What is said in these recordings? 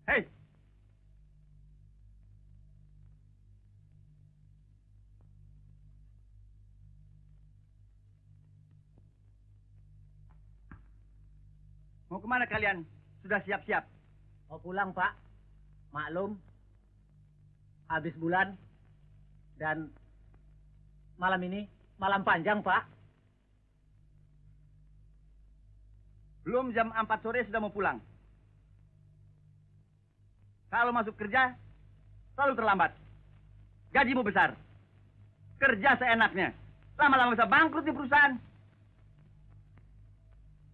Hei! Mau kemana kalian? Sudah siap-siap? Mau pulang, Pak. Maklum, habis bulan dan malam ini malam panjang, Pak. Belum jam 4 sore sudah mau pulang. Kalau masuk kerja, selalu terlambat. Gajimu besar. Kerja seenaknya. Lama-lama bisa bangkrut di perusahaan.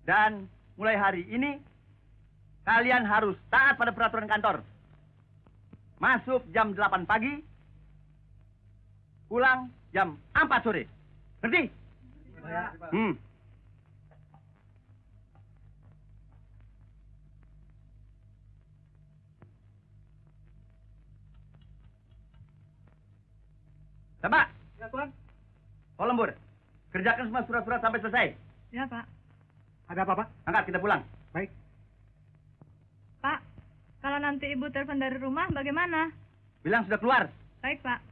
Dan mulai hari ini, kalian harus taat pada peraturan kantor. Masuk jam 8 pagi, pulang jam 4 sore. Ngerti? Ya. Coba, Ya, Tuan. Pak Lembur, kerjakan semua surat-surat sampai selesai. Ya, Pak. Ada apa, Pak? Angkat, kita pulang. Baik. Pak, kalau nanti Ibu telepon dari rumah, bagaimana? Bilang sudah keluar. Baik, Pak.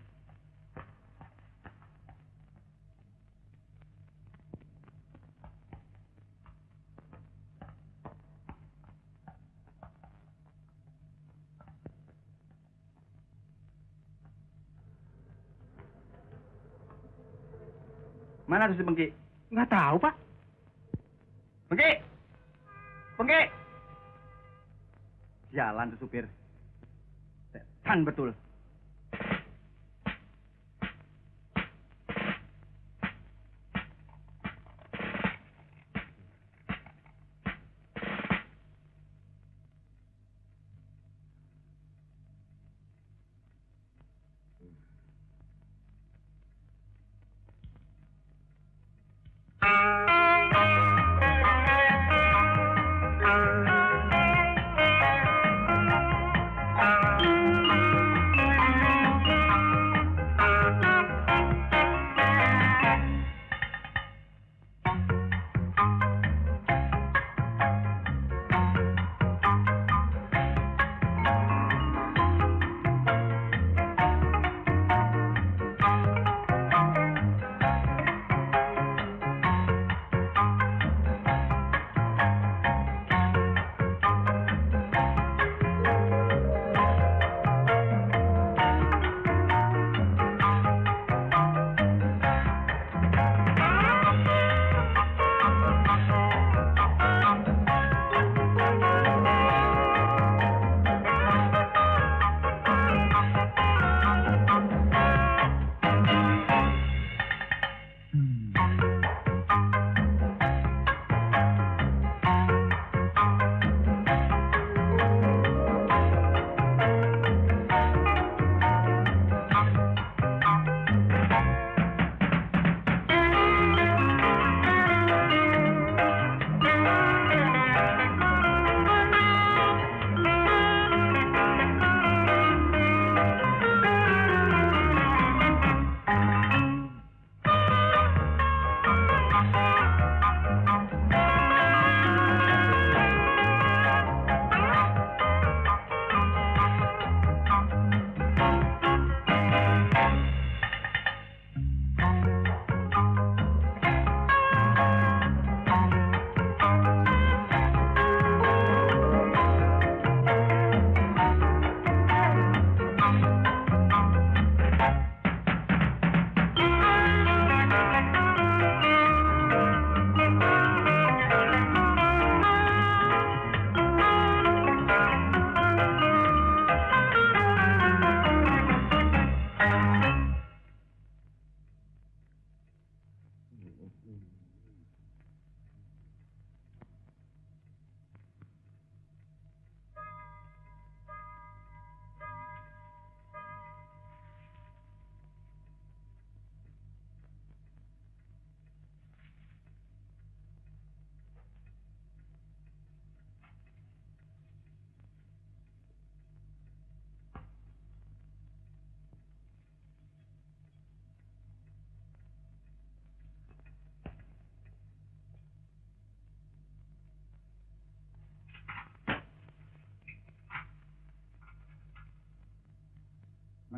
Mana tuh si Pengki? Nggak tahu, Pak. Pengki! Pengki! Jalan tuh supir. Setan betul.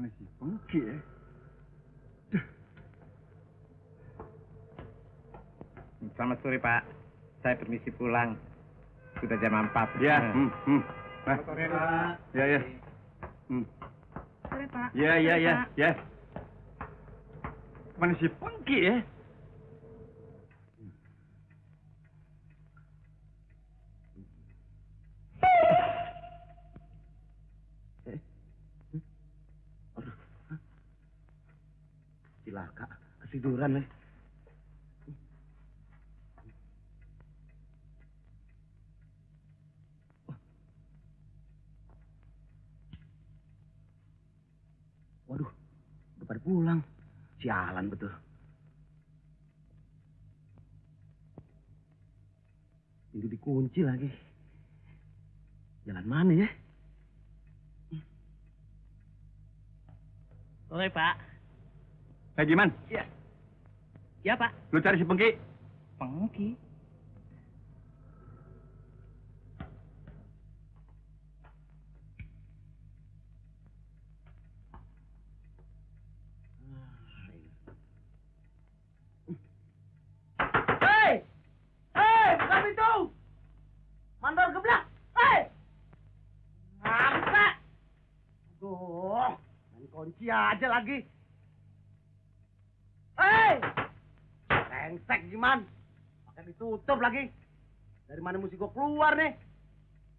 Mana si Pengki ya? Selamat sore, Pak. Saya permisi pulang. Sudah jam 4. Ya, Selamat sore, Pak. Ya, ya. Sore, Pak. Ya, ya, Sore, ya, Pak. ya. Mana si Pengki ya? Cilaka, ketiduran nih. Waduh, udah pada pulang. Sialan betul. Pintu dikunci lagi. Jalan mana ya? Sore, Pak. Gimana? Iya. Ya, Pak. Lu cari si Pengki? Pengki. Hei! Hei, buka pintu! Mandor geblak! Hei! Ngapa? Aduh, main kunci aja lagi. Hei! Rengsek gimana? Pakai ditutup lagi. Dari mana mesti gua keluar nih?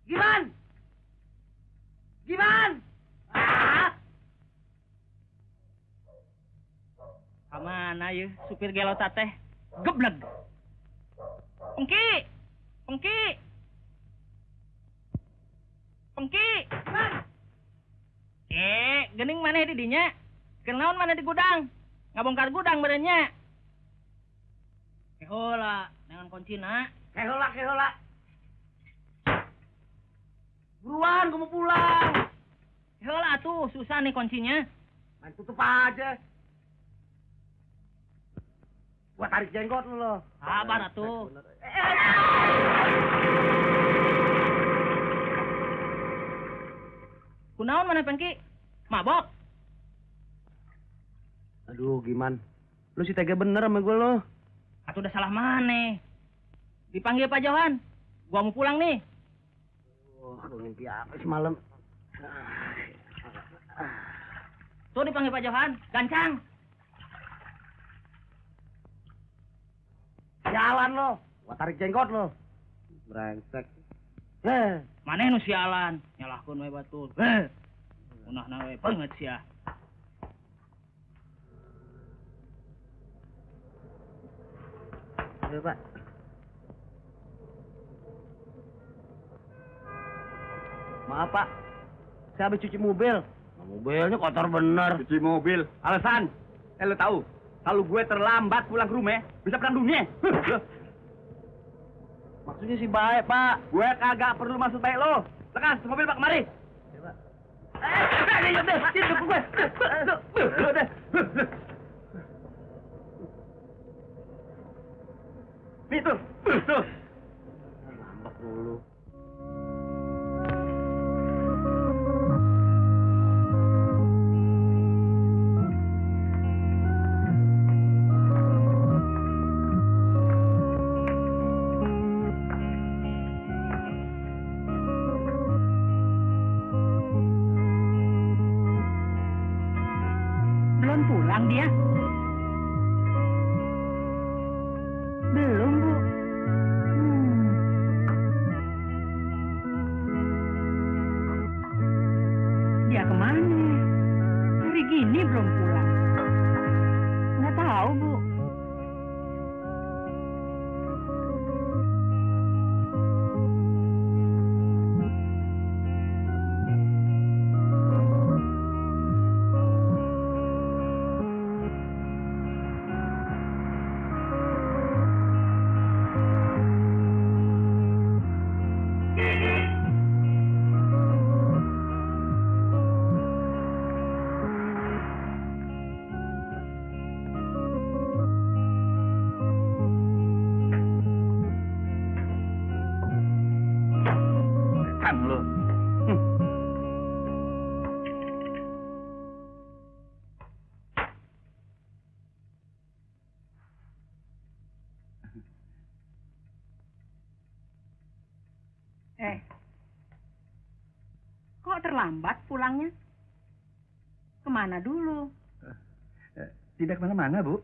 Gimana? Gimana? Ah! Kamana ya supir gelota teh? Gebleg. Pengki. Pengki. Pengki. Gening mana di dinya? Kenaon mana di gudang? Ngabongkar gudang badannya. Kehola dengan kuncina. Kehola, kehola. Buruan, gua mau pulang. Kehola tuh susah nih kuncinya. Main tutup aja. Gua tarik jenggot lu lo. Sabar atuh. Kunaon mana Pengki? Mabok. Aduh, gimana? Lu sih tega bener sama gua lo. Atuh udah salah mana? Dipanggil Pak Johan. Gua mau pulang nih. Gua mimpi apa semalam? Tuh dipanggil Pak Johan. Gancang. Jalan lo. Gua tarik jenggot lo. Brengsek. Maneh nu sialan. Nyalahkeun we batur. Unahna we banget sia. Ayo, Pak. Maaf, Pak. Saya habis cuci mobil. Mobilnya kotor bener. Cuci mobil? Alasan? Lo tahu? Kalau gue terlambat pulang ke rumah, bisa perang dunia. Maksudnya sih baik, Pak. Gue kagak perlu maksud baik lo. Lekas, mobil Pak, kemari. Ya, Pak. Nih tuh, tuh. Lambat dulu. Belum pulang dia? Belum, Bu. Dia kemana? Hari gini belum pulang. Nggak tahu, Bu. Kok terlambat pulangnya? Kemana dulu? Tidak kemana-mana, Bu.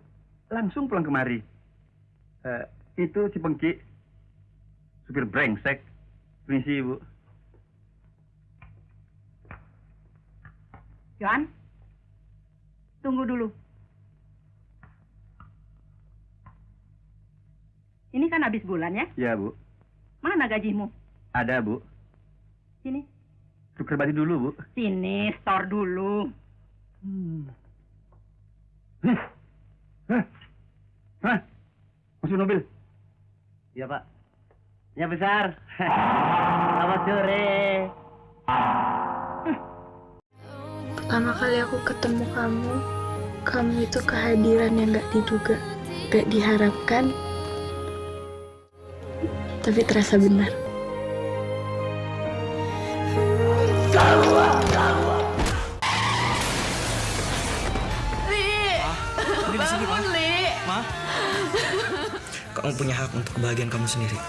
Langsung pulang kemari. Itu si Pengki. Supir brengsek. Permisi, Bu. Johan, tunggu dulu. Ini kan habis bulan ya? Iya, Bu. Mana gajimu? Ada, Bu. Sini. Tukar baju dulu, Bu. Sini, store dulu. Hah? Masuk mobil? Iya, Pak. Ya, besar. Selamat sore. Pertama kali aku ketemu kamu itu kehadiran yang gak diduga, gak diharapkan, tapi terasa benar. Li, bangun, Li. Ma, kamu punya hak untuk kebahagiaan kamu sendiri.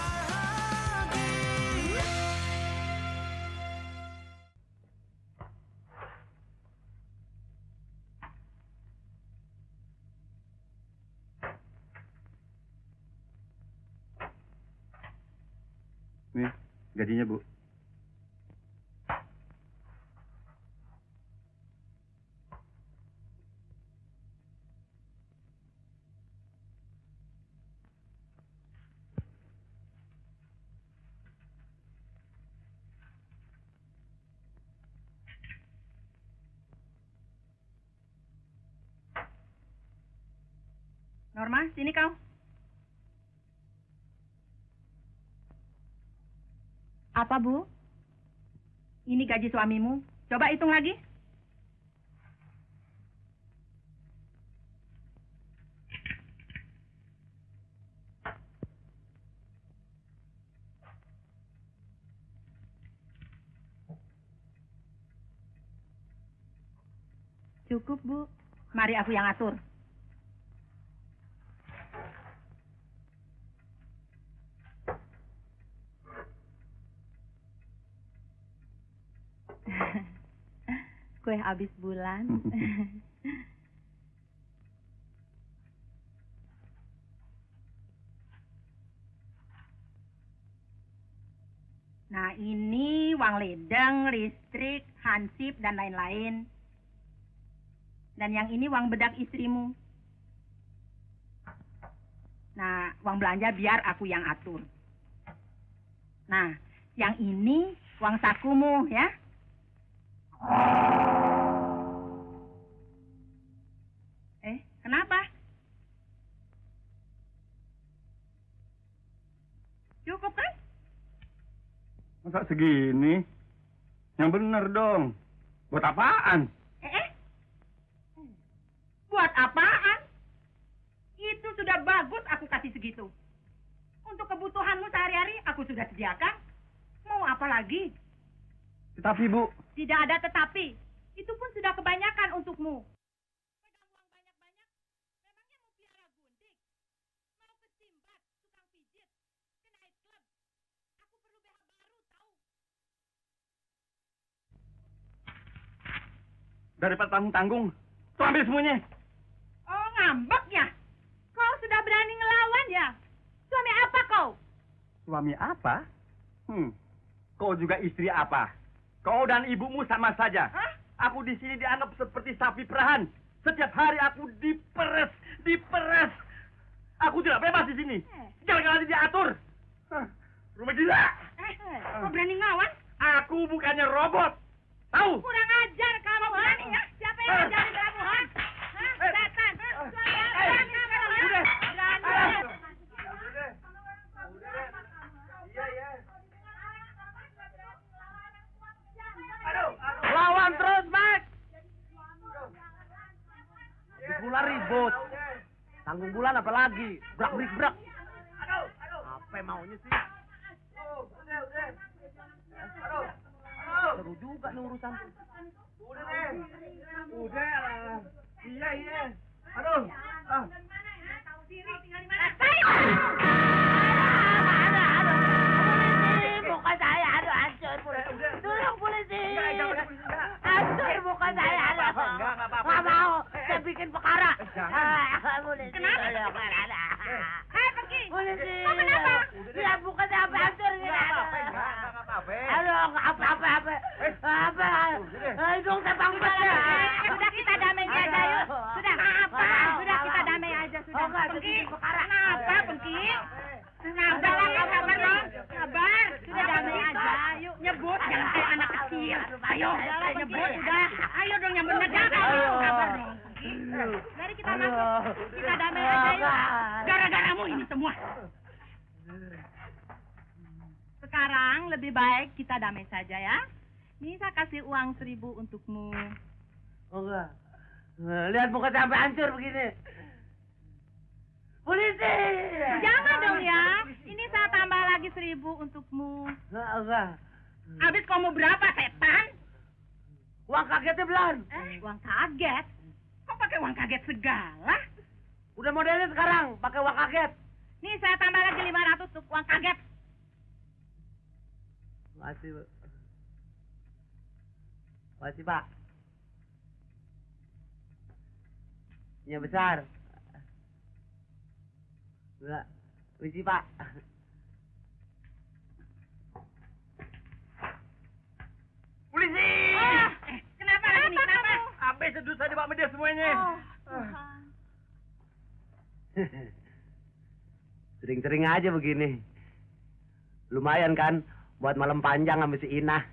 Nih, gajinya, Bu. Norma, sini kau. Apa, Bu? Ini gaji suamimu. Coba hitung lagi. Cukup, Bu. Mari aku yang atur. Kue habis bulan. Nah, ini uang ledeng, listrik, hansip, dan lain-lain. Dan yang ini uang bedak istrimu. Nah, uang belanja biar aku yang atur. Nah, yang ini uang sakumu, ya. Kenapa? Cukup kan? Masa segini? Yang bener dong. Buat apaan? Buat apaan? Itu sudah bagus aku kasih segitu. Untuk kebutuhanmu sehari-hari aku sudah sediakan. Mau apa lagi? Tetapi, Bu. Tidak ada tetapi. Itu pun sudah kebanyakan untukmu. Daripada tanggung-tanggung, tuh ambil semuanya. Oh, ngambek ya? Kau sudah berani ngelawan ya? Suami apa kau? Suami apa? Kau juga istri apa? Kau dan ibumu sama saja. Hah? Aku di sini dianggap seperti sapi perahan. Setiap hari aku diperes. Aku tidak bebas di sini. Gara-gara diatur. Rumah gila. Kau berani ngelawan? Aku bukannya robot. Tahu? Kurang ajar kamu, berani ya? Siapa yang ngajarin kamu, ha? Setan! Suami apa yang kamu, ha? Berani! Lawan terus, Max! Bulan ribut. Tanggung bulan apa lagi? Brak. Apa maunya sih? Seru juga nih urusan. Udah deh. Udah lah. Iya. Aduh. Tahu diri tinggal di mana? Polisi, muka saya, aduh hancur. Tolong polisi. bikin perkara. Kenapa? Hei, pergi. Polisi. Kau kenapa? Ya bukan apa hancur ini. Aduh, apa. Hidung saya bangkit. Sudah kita damai aja yuk. Sudah. Sudah kita damai aja sudah. Pergi. Kenapa, pergi? Sabar dong. Sabar. Sudah damai aja. Yuk nyebut jangan kayak anak kecil. Ayo, nyebut udah. Ayo dong yang benar jangan. Sabar dong. Mari kita masuk. Kita damai aja yuk. Gara-garamu ini semua. Sekarang lebih baik kita damai saja ya. Ini saya kasih uang 1.000 untukmu. Oh enggak. Lihat muka sampai hancur begini. Polisi. Jangan dong ya. Ini saya tambah lagi 1.000 untukmu. Enggak. Habis kamu berapa setan? Uang kagetnya belum. Uang kaget? Kok pakai uang kaget segala? Udah modelnya sekarang, pakai uang kaget. Nih saya tambah lagi 500 untuk uang kaget. Makasih, Bu. Makasih, Pak. Ini besar. Enggak. Permisi, Pak. Polisi! Kenapa lagi nih? Kenapa? Habis sedut saya Pak Medes semuanya. Sering-sering aja begini. Lumayan kan buat malam panjang sama si Ina.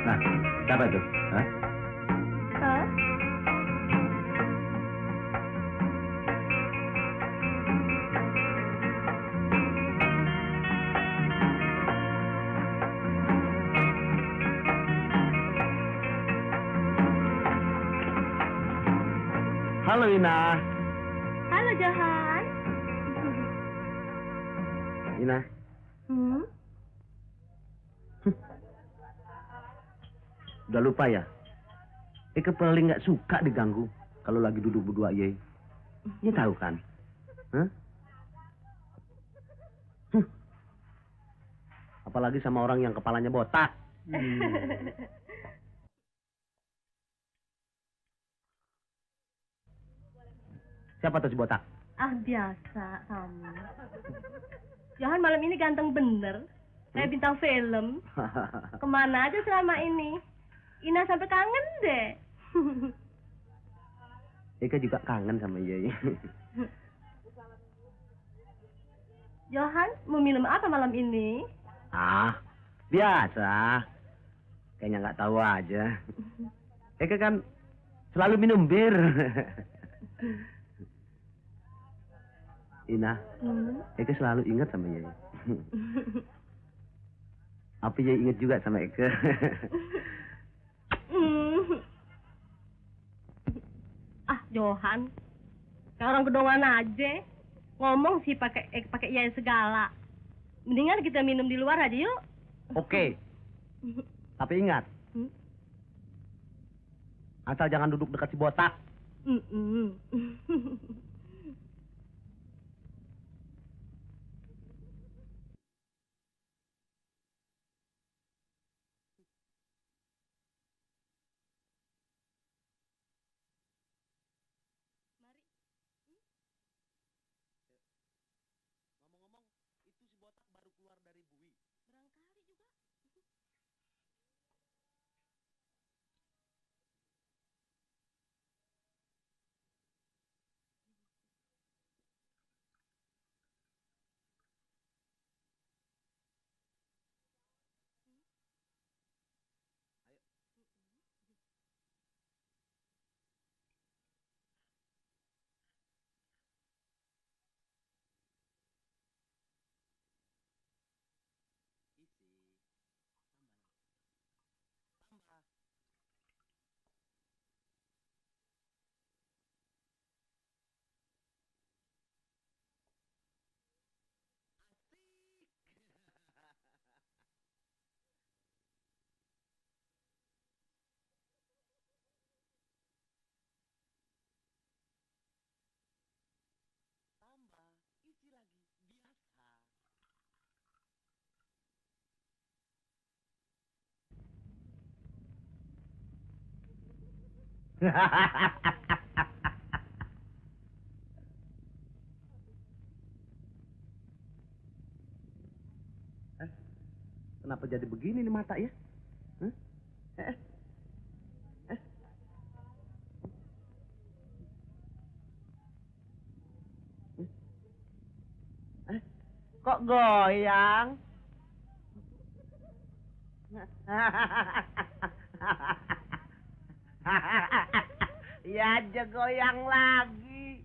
Nah, siapa itu? Hah? Halo Ina. Halo Johan. Ina. Udah lupa ya? Eke paling nggak suka diganggu kalau lagi duduk berdua ye. Ye tahu kan? Hah? Apalagi sama orang yang kepalanya botak. Siapa tuh si botak? Ah biasa kamu. Johan malam ini ganteng bener. Kayak bintang film. Kemana aja selama ini? Ina sampai kangen deh. Eka juga kangen sama ye. Johan mau minum apa malam ini? Ah, biasa. Kayaknya nggak tahu aja. Eka kan selalu minum bir. Ina, Eka selalu ingat sama Yai. Apa Yai ingat juga sama Eka? Ah, Johan. Kayak orang gedongan aja. Ngomong sih pakai Yai segala. Mendingan kita minum di luar aja yuk. Oke. Tapi ingat. Asal jangan duduk dekat si botak. Kenapa jadi begini nih mata ya? Hah? Eh? Eh? Eh? Kok goyang? Ya aja goyang lagi.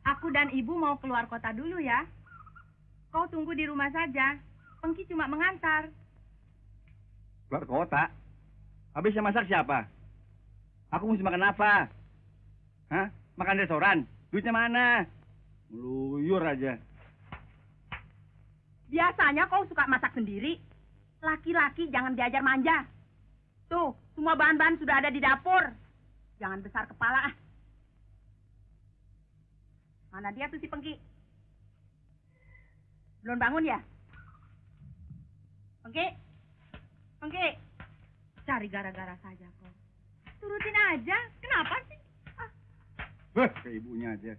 Aku dan ibu mau keluar kota dulu ya. Kau tunggu di rumah saja. Pengki cuma mengantar. Keluar kota? Habis yang masak siapa? Aku mesti makan apa? Hah? Makan restoran? Duitnya mana? Meluyur aja. Biasanya kau suka masak sendiri. Laki-laki jangan diajar manja. Tuh, semua bahan-bahan sudah ada di dapur. Jangan besar kepala ah. Mana dia tuh si Pengki? Belum bangun ya? Pengki? Pengki? Cari gara-gara saja kau. Turutin aja. Kenapa sih? Ah. Ke ibunya aja.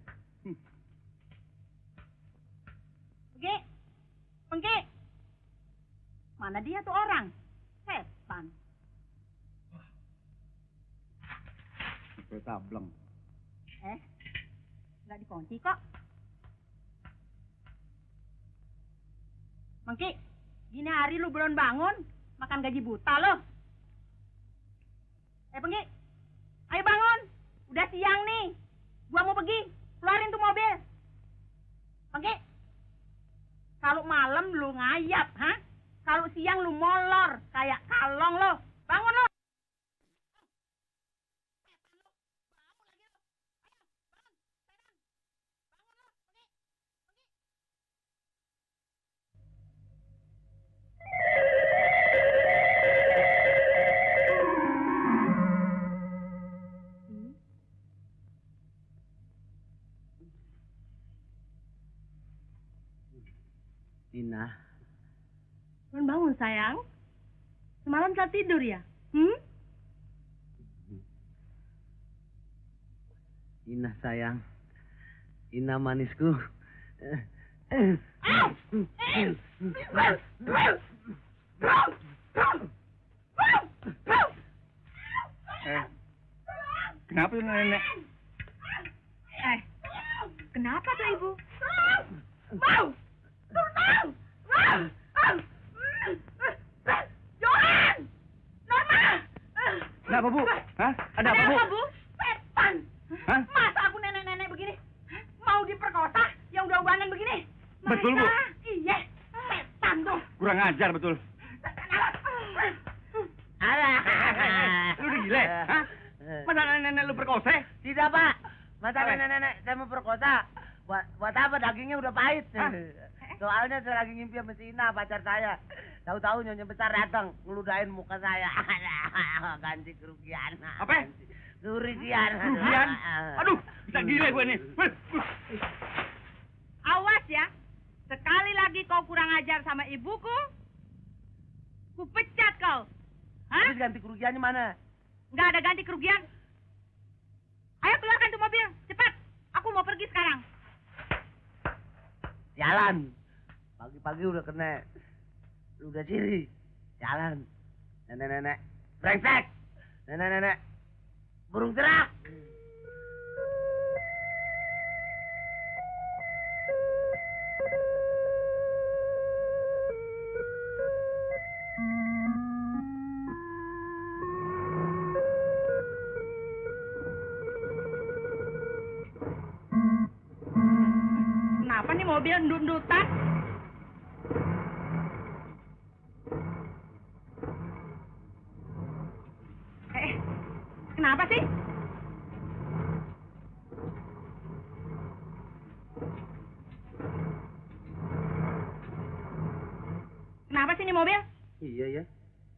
Pengki? Pengki? Mana dia tuh orang? Setan. Sampai tableng. Nggak dikunci kok. Mengki, gini hari lu belum bangun, makan gaji buta lo. Pengki, ayo bangun. Udah siang nih. Gua mau pergi. Keluarin tuh mobil. Pengki, kalau malam lu ngayap, ha? Kalau siang lu molor, kayak kalong lo. Bangun lo. Tina, Belum bangun, sayang. Semalam tak tidur ya? Ina sayang. Ina manisku. Kenapa tuh nenek? Kenapa tuh ibu? Johan! Norma! Kenapa, Bu? Hah? Ada apa, Bu? Bu? Setan! Hah? Masa aku nenek-nenek begini? Mau diperkosa yang udah ubanan begini? Betul, Bu. Iya, setan tuh. Kurang ajar betul. Lu udah gila? Hah? Masa nenek lu perkosa? Tidak, Pak. Masa nenek-nenek saya mau perkosa? Buat apa? Dagingnya udah pahit. Soalnya saya lagi ngimpi sama si Ina, pacar saya. Tahu-tahu nyonya besar datang, ngeludahin muka saya. Ganti kerugian. Apa? Kerugian. Kerugian? Aduh, bisa gila gue nih. Awas ya. Sekali lagi kau kurang ajar sama ibuku, ku pecat kau. Hah? Terus ganti kerugiannya mana? Nggak ada ganti kerugian. Ayo keluarkan tuh mobil, cepat. Aku mau pergi sekarang. Jalan. Pagi-pagi udah kena. Udah ciri. Jalan. Nenek-nenek. Brengsek. Nenek-nenek. Burung gerak. Kenapa nih mobil ndut-ndutan? Kenapa sih? Kenapa sih ini mobil? Iya ya.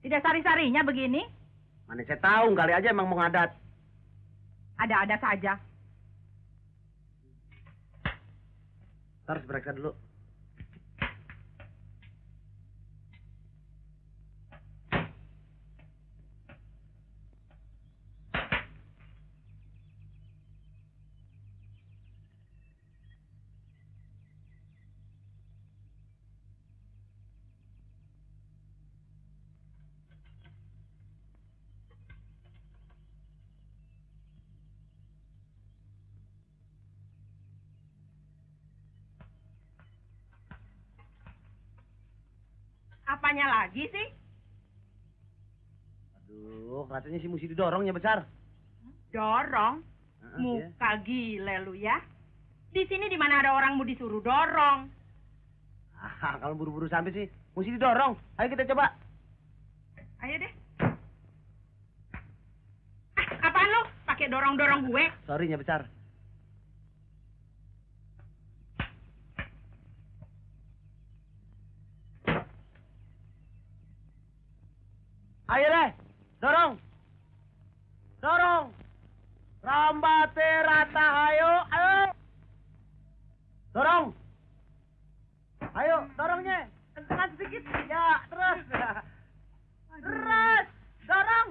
Tidak sari-sarinya begini? Mana saya tahu, kali aja emang mau ngadat. Ada-ada saja. Harus periksa dulu. Apanya lagi sih? Aduh, katanya sih mesti didorongnya besar. Dorong? Muka gile lu ya. Di sini di mana ada orang mau disuruh dorong. Ah, kalau buru-buru sampai sih, mesti didorong. Ayo kita coba. Ayo deh. Apaan lu? Pakai dorong-dorong gue? Sorry-nya besar. Ayo deh, dorong. Dorong. Rambate rata, ayo, ayo. Dorong. Ayo, dorongnya. Kencengan sedikit. Ya, terus. Terus. Dorong.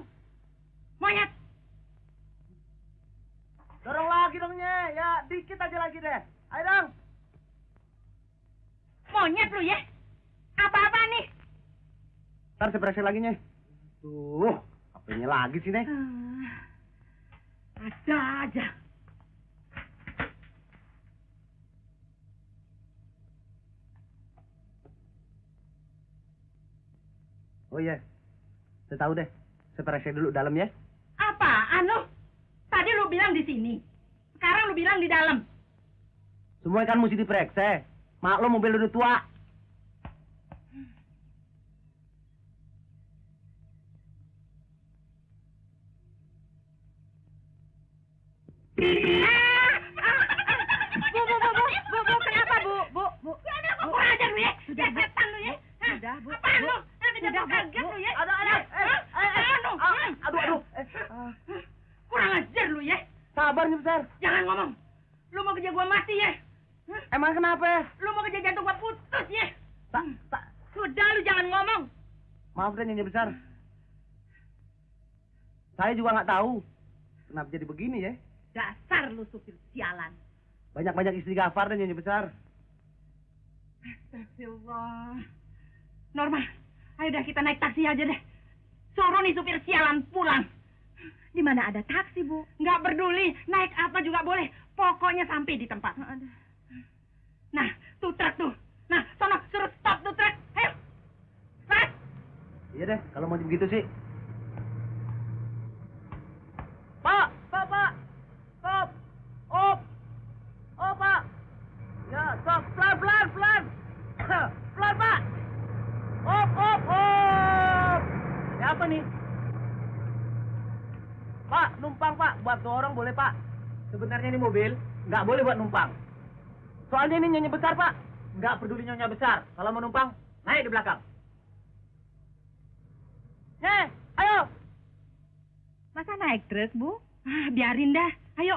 Monyet. Dorong lagi dongnya. Ya, dikit aja lagi deh. Ayo dong. Monyet lu ya. Apa-apa nih? Ntar saya periksa lagi, Nyeh. Tuh, HP-nya lagi sih, Nek. Ada aja. Oh iya, saya tahu deh. Saya periksa dulu dalam ya. Apaan lu? Tadi lu bilang di sini. Sekarang lu bilang di dalam. Semua kan mesti diperiksa. Mak lo mobil udah tua. Bu, kenapa, Bu? Kenapa kurang ajar lu ya? Ya setan lu ya? Sudah, Bu. Apaan lu? Sudah, kaget lu ya? Aduh. Kurang ajar lu ya? Sabar nih, besar. Jangan ngomong. Lu mau kerja gua mati ya? Emang kenapa? Lu mau kerja jantung gua putus ya? Sudah, lu jangan ngomong. Maaf deh Nyonya Besar. Saya juga nggak tahu kenapa jadi begini ya. Dasar lu supir sialan. Banyak-banyak istighfar deh Nyonya Besar. Astagfirullah. Norma, ayo dah kita naik taksi aja deh. Suruh nih supir sialan pulang. Di mana ada taksi, Bu? Nggak peduli, naik apa juga boleh. Pokoknya sampai di tempat. Nah, tuh truk tuh. Nah, sono suruh stop tuh truk. Ayo. Stop. Iya deh, kalau mau begitu sih. Pak. Stop. Op. Oh, Pak. Ya, stop. Pelan. Pelan, Pak. Op. Ya, apa nih? Pak, numpang, Pak. Buat dorong boleh, Pak. Sebenarnya ini mobil nggak boleh buat numpang. Soalnya ini Nyonya Besar, Pak. Nggak peduli Nyonya Besar. Kalau mau numpang, naik di belakang. Ayo. Masa naik truk, Bu? Ah, biarin dah. Ayo.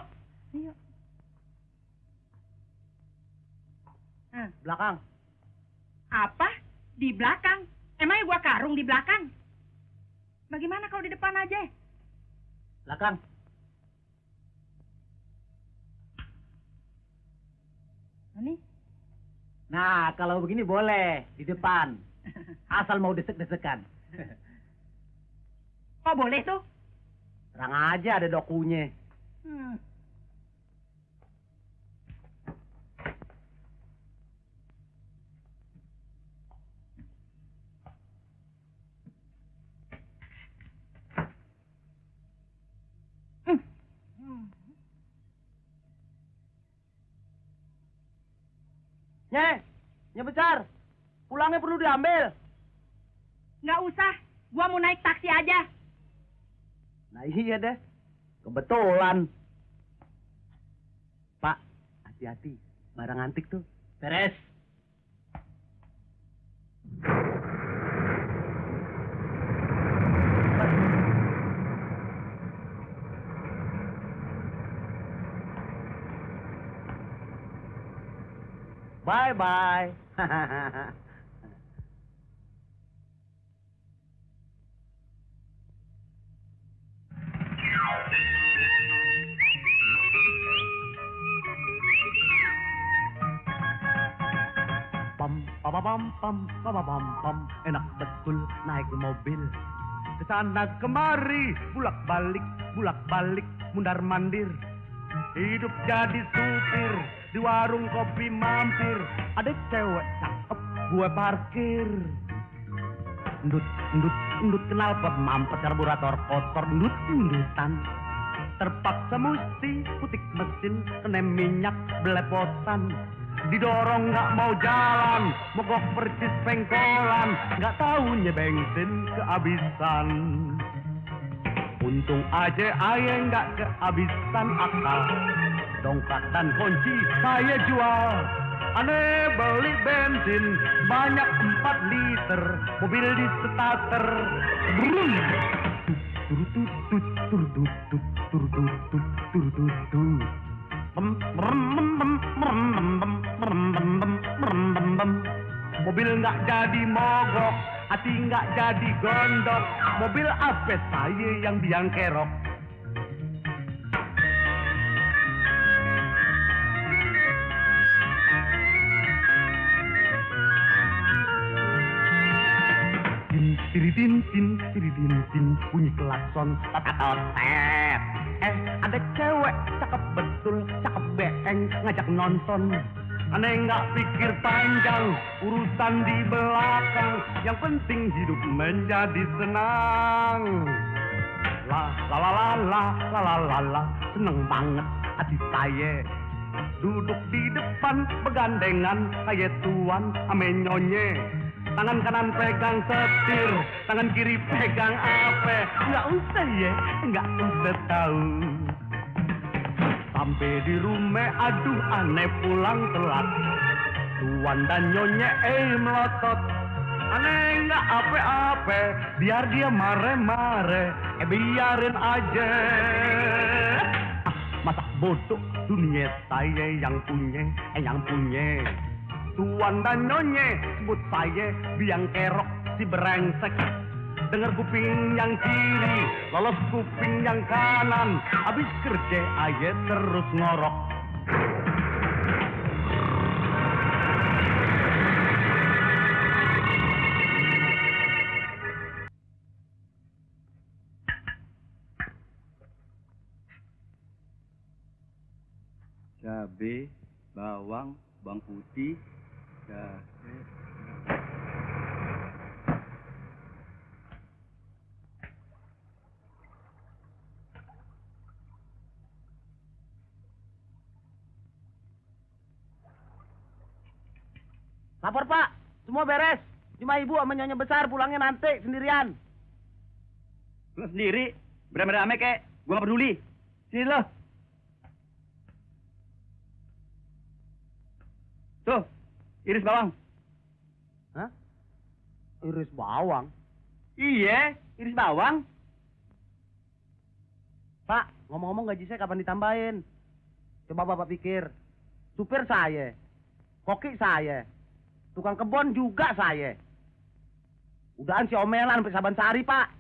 Belakang. Apa? Di belakang? Emangnya gua karung di belakang? Bagaimana kalau di depan aja? Belakang. Ini? Nah, kalau begini boleh. Di depan. Asal mau desek-desekan. Kok boleh tuh? Terang aja ada dokunya. Nyonya Besar, pulangnya perlu diambil. Nggak usah, gua mau naik taksi aja. Nah iya deh, kebetulan. Pak, hati-hati, barang antik tuh. Beres. Bye-bye. Pam, enak betul naik mobil. Kesana kemari, bulak-balik, mundar-mandir. Hidup jadi supir, di warung kopi mampir. Ada cewek cakep, gue parkir. Ndut knalpot mampet karburator kotor, ndutan. Terpaksa mesti putik mesin, kena minyak belepotan. Didorong nggak mau jalan, mogok percis pengkolan, nggak taunya bensin kehabisan. Untung aja aye nggak kehabisan akal, dongkrak dan kunci saya jual. Aneh beli bensin banyak 4 liter, mobil di starter. Brum. Mobil nggak jadi mogok, hati nggak jadi gondok. Mobil apa saya yang biang kerok. Tin, bunyi klakson, tet. Ada cewek cakep betul, cakep beeng, ngajak nonton. Aneh nggak pikir panjang, urusan di belakang. Yang penting hidup menjadi senang. La, seneng banget hati saya. Duduk di depan begandengan kayak tuan ame nyonye. Tangan kanan pegang setir, tangan kiri pegang ape. Nggak usah ya, nggak usah tahu. Sampai di rumah, aduh aneh pulang telat. Tuan dan nyonya melotot. Aneh nggak ape-ape, biar dia mare-mare. Biarin aja. Masa bodoh dunia saya yang punya. Tuan dan Nyonya sebut saya biang kerok si brengsek. Dengar kuping yang kiri, lolos kuping yang kanan. Habis kerja aja terus ngorok. Cabe, bawang, bawang putih, jahe. Lapor Pak, semua beres. Cuma ibu sama nyonya besar pulangnya nanti sendirian. Lu sendiri, beramai-ramai kek, gua nggak peduli. Sini lo. Tuh, iris bawang. Hah? Iris bawang? Iya, iris bawang. Pak, ngomong-ngomong gaji saya kapan ditambahin? Coba Bapak pikir. Supir saya, koki saya, tukang kebon juga saya. Udahan si omelan sampai Saban Sari, Pak.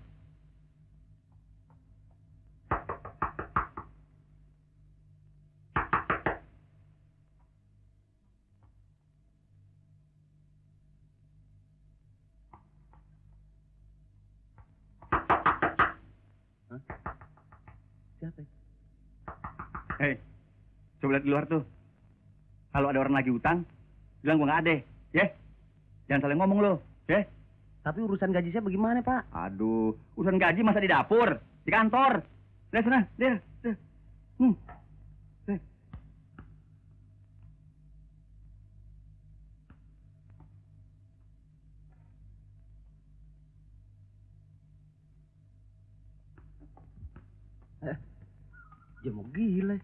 Siapa? Hei, coba lihat di luar tuh. Kalau ada orang lagi utang, bilang gua nggak ada, ya? Jangan saling ngomong lo, ya? Tapi urusan gaji saya bagaimana, Pak? Aduh, urusan gaji masa di dapur, di kantor. Lihat sana, lihat. Hmm. Eh. Dia mau gila.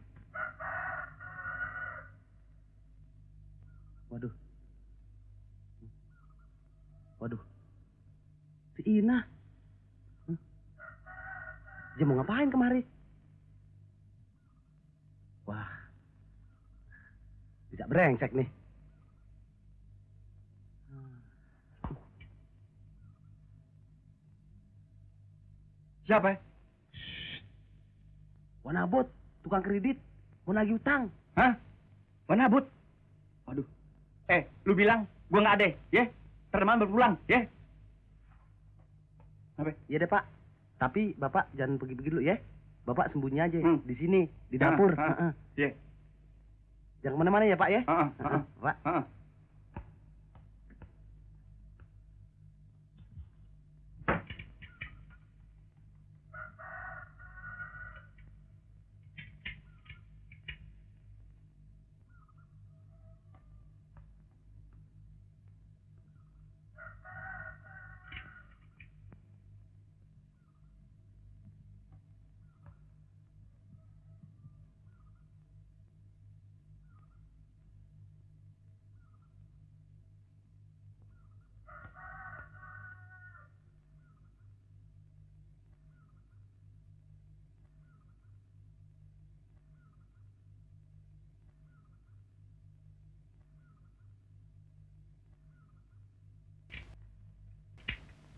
Waduh. Waduh. Si Ina. Dia mau ngapain kemari? Wah. Bisa brengsek nih. Siapa? Wanabut, tukang kredit, mau nagih utang. Hah? Wanabut? Waduh. Lu bilang gua nggak ada, ya? Terman berpulang, ya? Apa? Iya deh, Pak. Tapi Bapak jangan pergi-pergi dulu ya. Bapak sembunyi aja di sini, di Ah, dapur. ah. Iya. Jangan kemana-mana ya, Pak ya. Pak.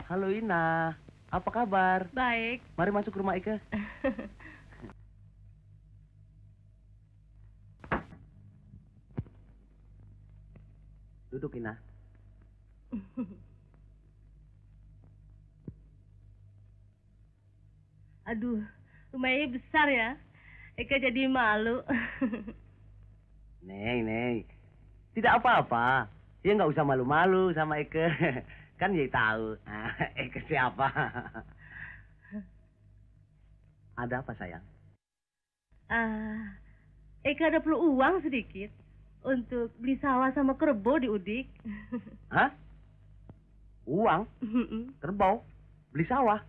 Halo Ina, apa kabar? Baik. Mari masuk ke rumah Ike. Duduk Ina. Aduh, rumahnya besar ya. Eka jadi malu. Neng. Tidak apa-apa. Ya nggak usah malu-malu sama Ike. Kan dia tahu. Ike siapa? Ada apa sayang? Eka ada perlu uang sedikit untuk beli sawah sama kerbau di Udik. Hah? Uang? Kerbau? Beli sawah?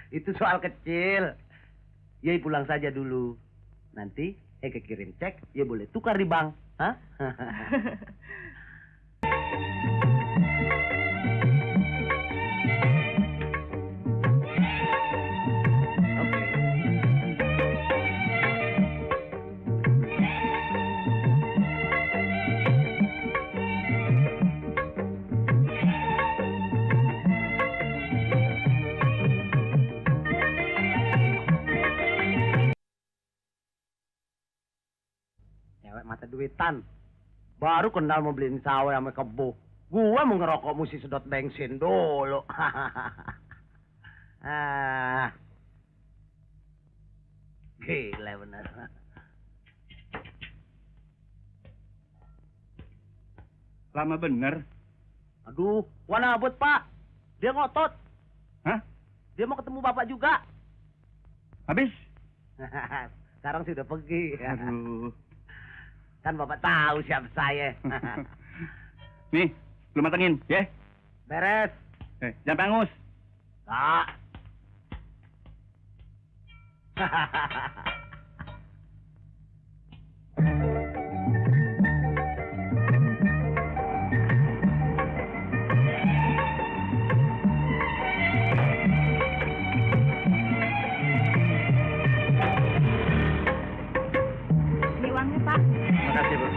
Itu soal kecil. Yai pulang saja dulu. Nanti Eke kirim cek, ya boleh tukar di bank. Hah? duitan. Baru kenal mau beliin sawe sama kebo. Gue mau ngerokok mesti sedot bensin dulu. Gila bener. Lama bener. Aduh, Wana abot, Pak. Dia ngotot. Hah? Dia mau ketemu Bapak juga. Habis? Sekarang sudah pergi. Aduh. Kan Bapak tahu siapa saya. Nih, lu matengin, ya? Beres. Jangan pangus. Tak. Ini uangnya, Pak. Makasih, Bu.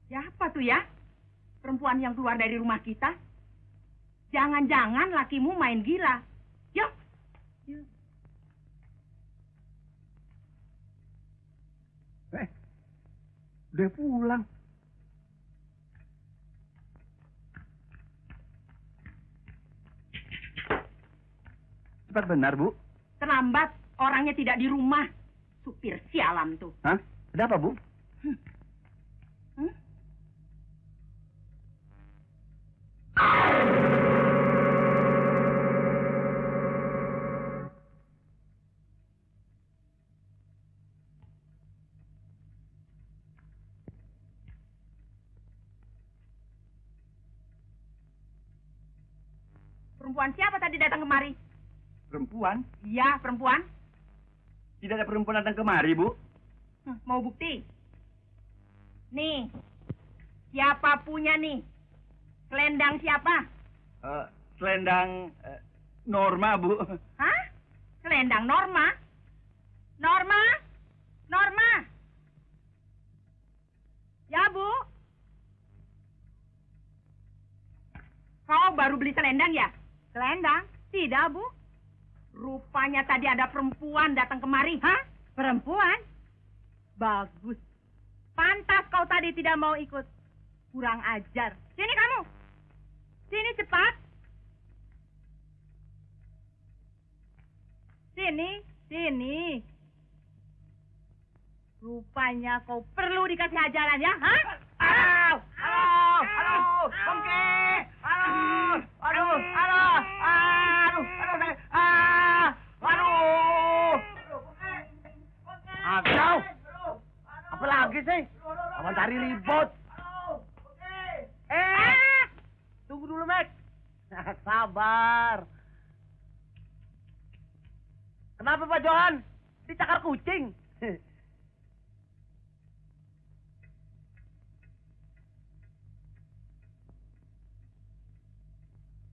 Siapa tuh ya? Perempuan yang keluar dari rumah kita? Jangan-jangan lakimu main gila. Yuk. Udah pulang. Cepat benar, Bu. Terlambat, orangnya tidak di rumah. Supir sialan tuh. Hah? Ada apa, Bu? Hmm? Perempuan siapa tadi datang kemari? Perempuan? Iya, perempuan. Tidak ada perempuan datang kemari, Bu. Mau bukti? Nih, siapa punya nih? Selendang siapa? Selendang Norma, Bu. Hah? Selendang Norma? Norma? Norma? Ya, Bu? Kau baru beli selendang ya? Selendang? Tidak, Bu. Rupanya tadi ada perempuan datang kemari. Hah? Perempuan? Bagus. Pantas kau tadi tidak mau ikut. Kurang ajar. Sini kamu. Sini cepat. Sini, sini. Rupanya kau perlu dikasih ajaran ya, hah? Halo, halo, halo, Bangke. Halo, aduh, halo, aduh, aduh. Apa lagi sih? Abang cari ribut. Tunggu dulu, Mek. Sabar. Kenapa, Pak Johan? Dicakar kucing.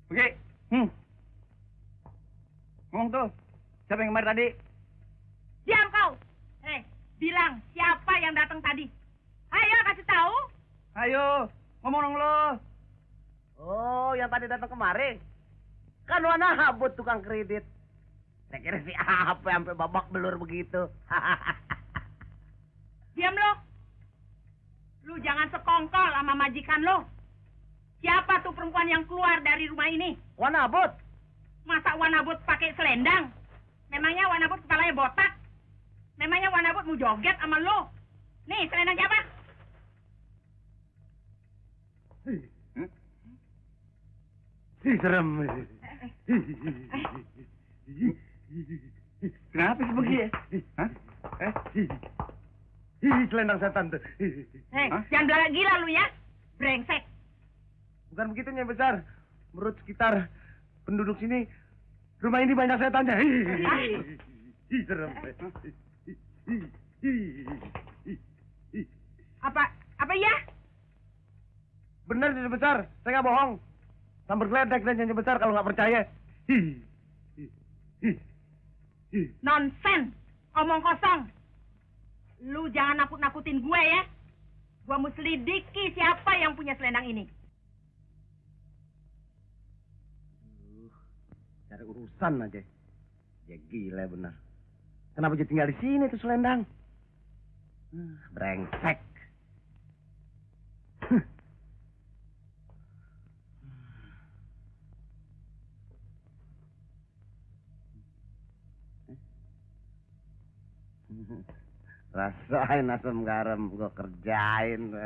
Oke. Ngomong tuh. Siapa yang kemarin tadi? Diam kau. Bilang siapa yang datang tadi. Ayo kasih tahu. Ayo, ngomong dong lo. Oh, yang tadi datang kemari. Kan Wana habut tukang kredit. Saya kira si apa sampai babak belur begitu. Diam lo. Lu jangan sekongkol sama majikan lo. Siapa tuh perempuan yang keluar dari rumah ini? Wana habut. Masa Wanabut pakai selendang? Memangnya Wanabut kepalanya botak? Memangnya Wanabut mau joget sama lo? Nih, selendang siapa? Serem. Kenapa sih begitu ya? Hah? Selendang setan tuh. Jangan belakang gila lu ya. Brengsek. Bukan begitu, Nyai Besar. Menurut sekitar penduduk sini, rumah ini banyak setannya. Serem. Apa ya? Benar, Nyai Besar. Saya nggak bohong. Sambar geledek dan Nyai Besar kalau nggak percaya. Nonsen. Omong kosong. Lu jangan nakut-nakutin gue ya. Gue mau selidiki siapa yang punya selendang ini. Cari urusan aja. Ya gila bener. Kenapa jadi tinggal di sini tuh selendang? Brengsek. Rasain asam garam gua kerjain.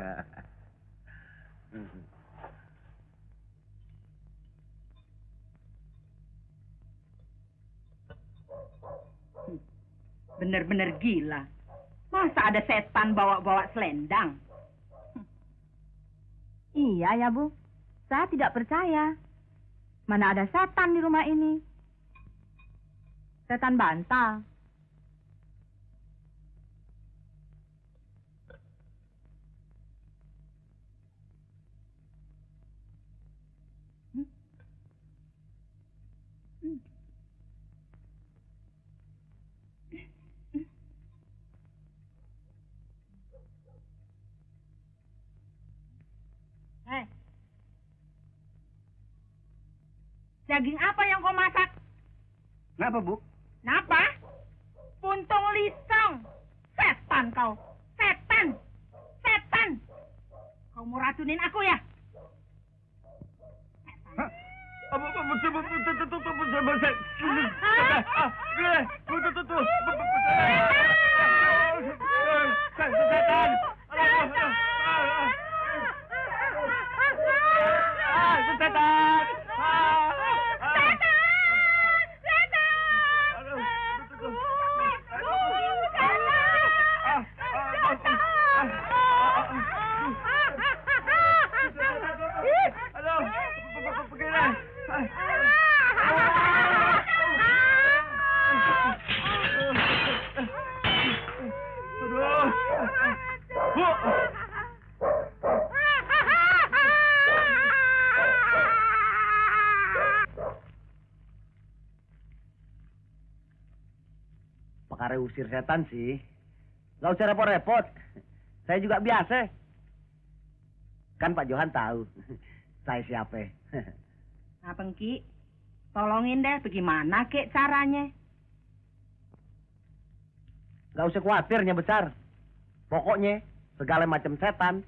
Bener-bener gila. Masa ada setan bawa-bawa selendang? Iya ya, Bu. Saya tidak percaya. Mana ada setan di rumah ini? Setan bantal. Hei. Daging apa yang kau masak? Kenapa, Bu? Napa? Puntung lisong. Setan kau. Setan. Setan. Kau mau racunin aku ya? Pakare usir setan sih. Nggak usah repot-repot. Saya juga biasa. Kan Pak Johan tahu saya siapa. Nah, Pengki, tolongin deh bagaimana kek caranya. Nggak usah khawatirnya besar. Pokoknya segala macam setan,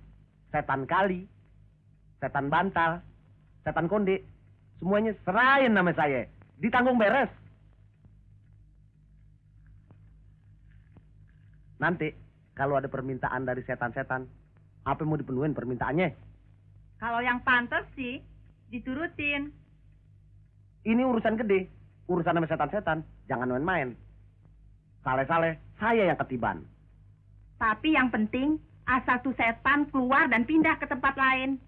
setan kali, setan bantal, setan konde, semuanya serahin nama saya. Ditanggung beres. Nanti kalau ada permintaan dari setan-setan, apa mau dipenuhin permintaannya? Kalau yang pantas sih, diturutin. Ini urusan gede, urusan sama setan-setan, jangan main-main. Saleh-saleh, saya yang ketiban. Tapi yang penting, asal tuh setan keluar dan pindah ke tempat lain.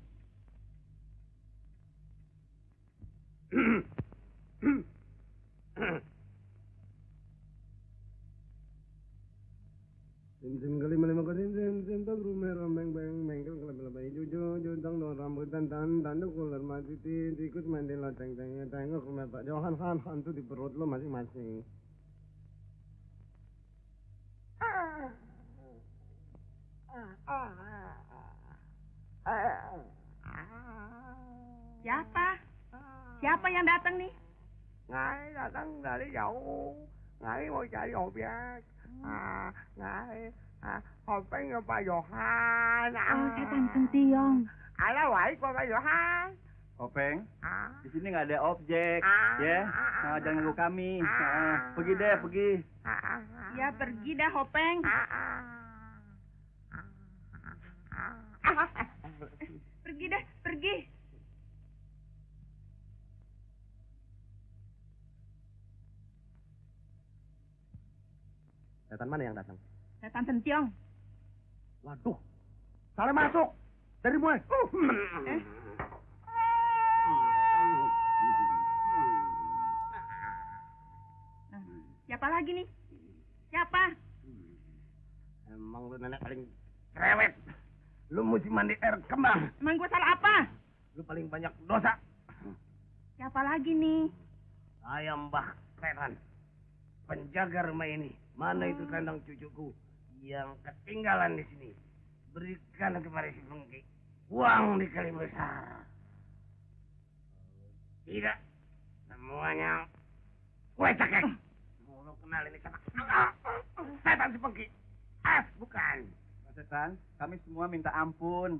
Sim kali melima kodin sim tak rumah rombeng beng bengkel kelebay juju judang don rambutan tanduk ular mati tikus mandi lo tengnya tengok rumah Pak Johan hantu di perut lo masing-masing. Siapa? Siapa yang datang nih? Ngài datang dari jauh. Ngài mau cari obyek. Ngài hopeng ke Pak Johan. Setan Sentiong. Alah baik Pak Johan. Openg, di sini nggak ada objek, ya. Jangan ganggu kami. Pergi deh, pergi. Ya pergi dah, Hopeng. Pergi dah, pergi. Setan mana yang datang? Setan Sentiong. Waduh, salah masuk. Dari mulai. Siapa lagi nih? Siapa? Emang lu nenek paling rewet. Lu mesti mandi air kembang. Emang gue salah apa? Lu paling banyak dosa. Siapa lagi nih? Saya Mbah Setan, penjaga rumah ini. Mana itu kandang cucuku yang ketinggalan di sini? Berikan kepada si Pengki uang dikali besar. Tidak, semuanya Gue cekek. Mau lo kenal ini sama setan si Pengki. Bukan. Mbak Setan, kami semua minta ampun.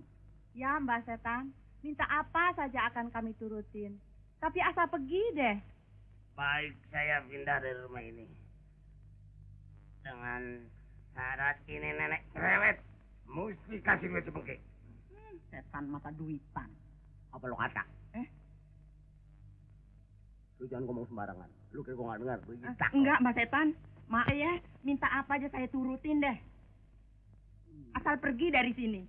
Ya, Mbak Setan. Minta apa saja akan kami turutin. Tapi asal pergi deh. Baik, saya pindah dari rumah ini. Dengan syarat ini nenek cerewet. Mesti kasih duit si Pengki. Setan mata duitan. Apa lo kata? Lu jangan ngomong sembarangan. Lu kayak gua nggak dengar. Enggak, Mbak Setan. Maaf ya, minta apa aja saya turutin deh. Asal pergi dari sini.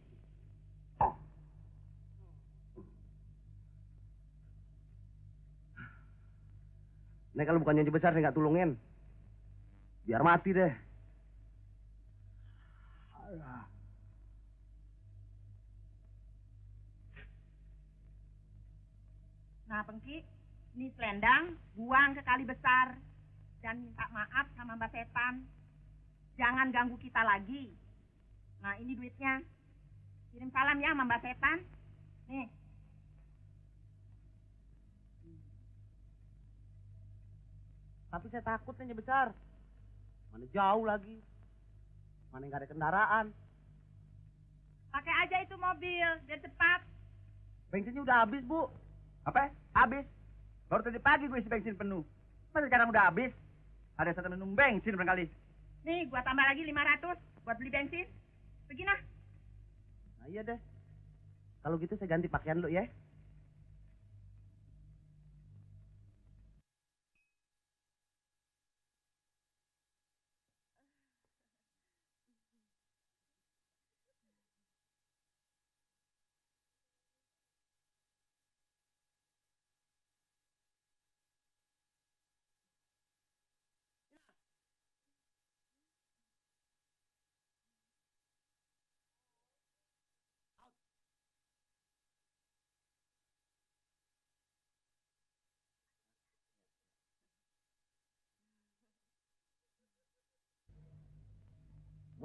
Nek kalau bukan janji besar saya nggak tulungin. Biar mati deh. Nah, Pengki, ini selendang, buang ke kali besar. Dan minta maaf sama Mbak Setan. Jangan ganggu kita lagi. Nah, ini duitnya. Kirim salam ya sama Mbak Setan. Nih. Tapi saya takut nih besar. Mana jauh lagi. Mana nggak ada kendaraan. Pakai aja itu mobil, biar cepat. Bensinnya udah habis, Bu. Apa? Habis. Baru tadi pagi gue isi bensin penuh. Masa sekarang udah habis? Ada satu minum bensin barangkali. Nih, gua tambah lagi 500 buat beli bensin. Pergi nah. Nah iya deh. Kalau gitu saya ganti pakaian lu ya.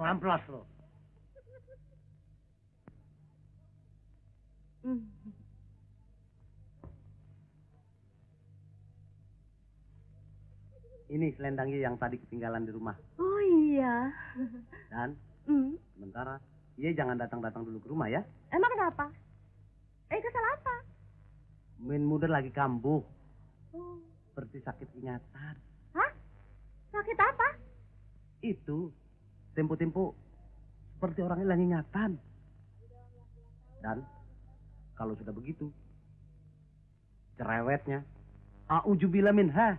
Gua amplas lo. Ini selendangnya yang tadi ketinggalan di rumah. Oh iya. Dan sementara dia jangan datang-datang dulu ke rumah ya. Emang kenapa? Kesal apa? Main muda lagi kambuh. Oh. Seperti sakit ingatan. Hah? Sakit apa? Itu tempo-tempo seperti orang hilang ingatan. Dan kalau sudah begitu, cerewetnya a'udzubillah minha.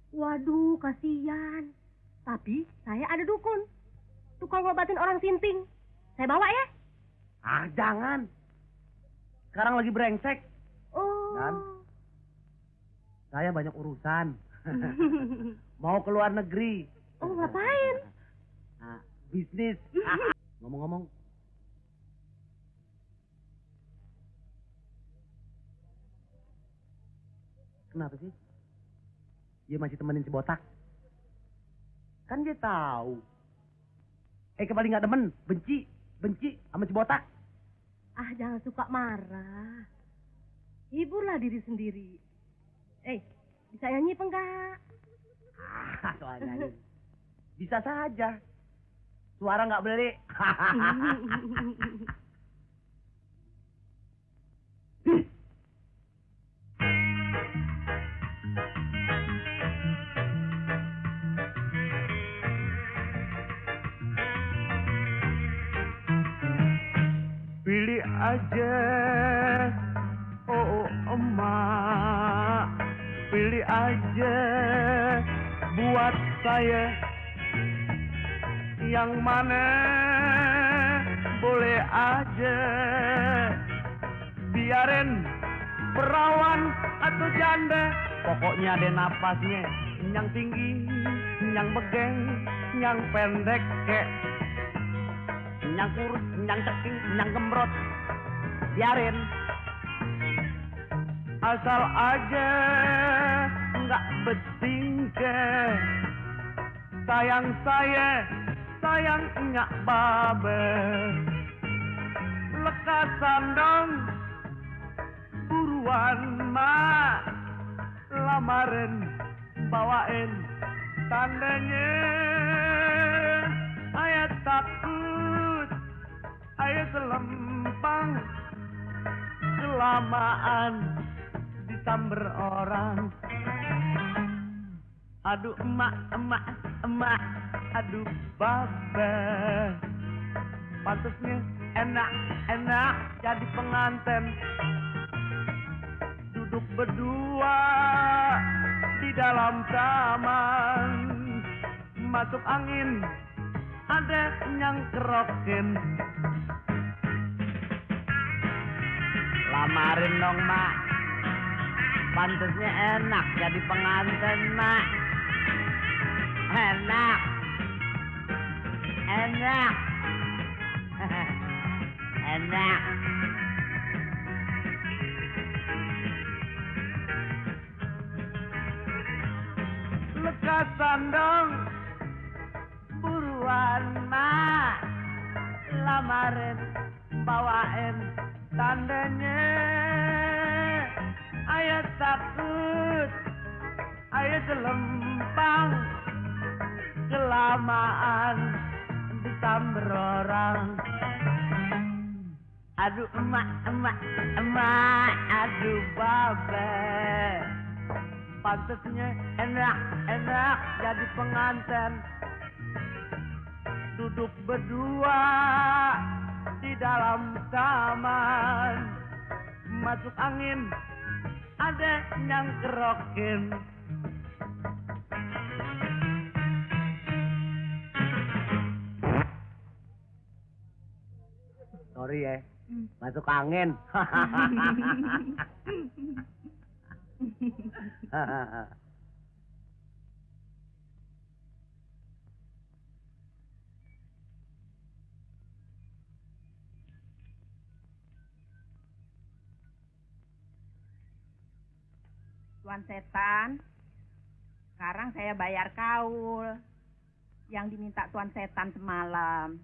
Waduh, kasihan. Tapi saya ada dukun. Tukang ngobatin orang sinting. Saya bawa ya? Jangan. Sekarang lagi brengsek. Oh. Dan saya banyak urusan. Mau ke luar negeri. Oh, ngapain? Bisnis. Ngomong-ngomong. Kenapa sih? Dia masih temenin si botak. Kan dia tahu. Kembali nggak demen, benci sama si botak. Jangan suka marah. Hiburlah diri sendiri. Bisa nyanyi apa enggak? Soal nyanyi. Bisa saja. Suara nggak beli. Pilih aja, oh emak, pilih aja buat saya yang mana boleh aja, biarin perawan atau janda, pokoknya ada napasnya, yang tinggi, yang begeng, yang pendek kek. Yang kurus, yang ceking, yang gembrot, biarin. Asal aja nggak bertingkah. Sayang saya, sayang nyak babe. Lekasan dong, buruan mak, lamarin bawain tandanya. Ayah takut, ayah selempang, kelamaan disamber orang. Aduh emak, emak, emak, aduh babe. Pantasnya enak, enak jadi pengantin. Duduk berdua di dalam taman. Masuk angin, ada yang kerokin. Lamarin dong, Mak. Pantasnya enak jadi pengantin, Mak. Enak. Enak. Enak. Lekasan dong. Buruan, Mak. Lamarin, bawain tandanya. Ayah takut, ayah selempang, kelamaan disamber orang. Aduh emak, emak, emak, aduh babe. Pantasnya enak, enak jadi pengantin. Duduk berdua di dalam taman. Masuk angin, ada yang kerokin. Sorry ya, masuk angin. Tuan Setan, sekarang saya bayar kaul yang diminta Tuan Setan semalam.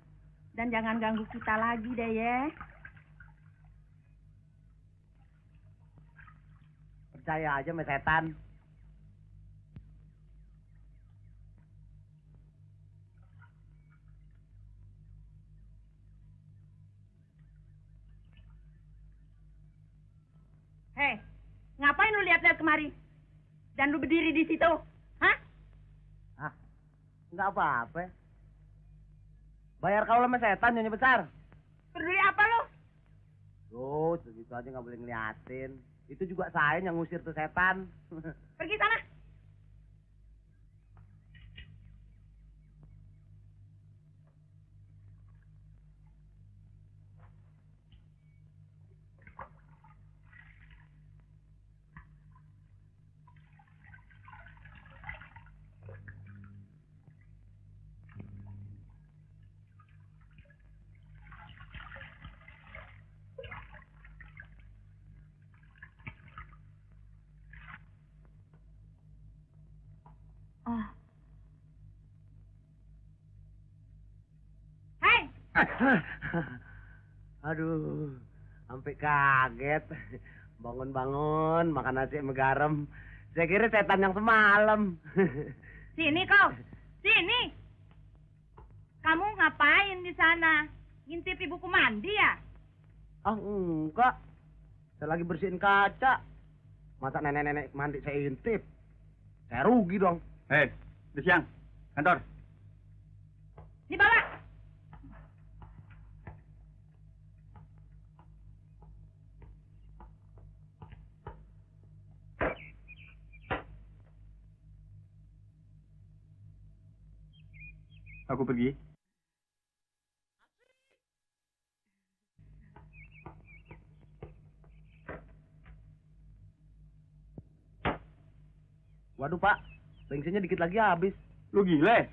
Dan jangan ganggu kita lagi deh ya. Percaya aja sama setan. Hei, ngapain lu lihat-lihat kemari? Dan lu berdiri di situ? Hah? Hah? Enggak apa-apa. Bayar kau sama setan, Nyonya Besar. Peduli apa lu? Tuh, segitu aja nggak boleh ngeliatin. Itu juga saya yang ngusir tuh setan. Pergi sana. Oh. Hei! Aduh, sampai kaget. Bangun-bangun, makan nasi sama garam. Saya kira setan yang semalam. Sini kau. Sini. Kamu ngapain di sana? Ngintip ibuku mandi ya? Ah, enggak. Saya lagi bersihin kaca. Masa nenek-nenek mandi saya intip? Saya rugi dong. Hei, udah siang. Kantor. Dibawa. Aku pergi. Waduh, Pak. Bensinnya dikit lagi habis. Lu gile?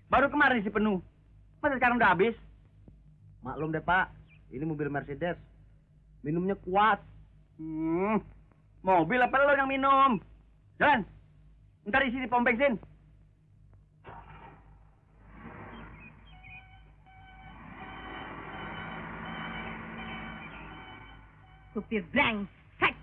Baru kemarin isi penuh. Masa sekarang udah habis? Maklum deh, Pak. Ini mobil Mercedes. Minumnya kuat. Mobil apa lo yang minum? Jalan. Ntar isi di pom bensin. Supir brengsek.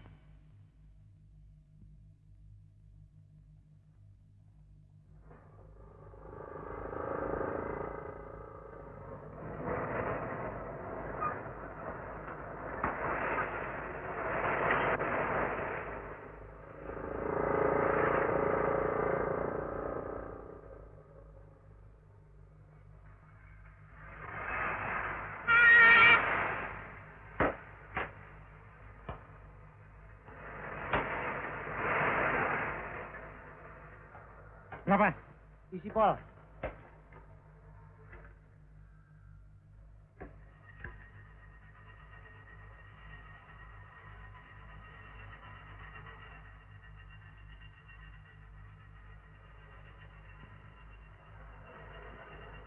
Permisi, Pol.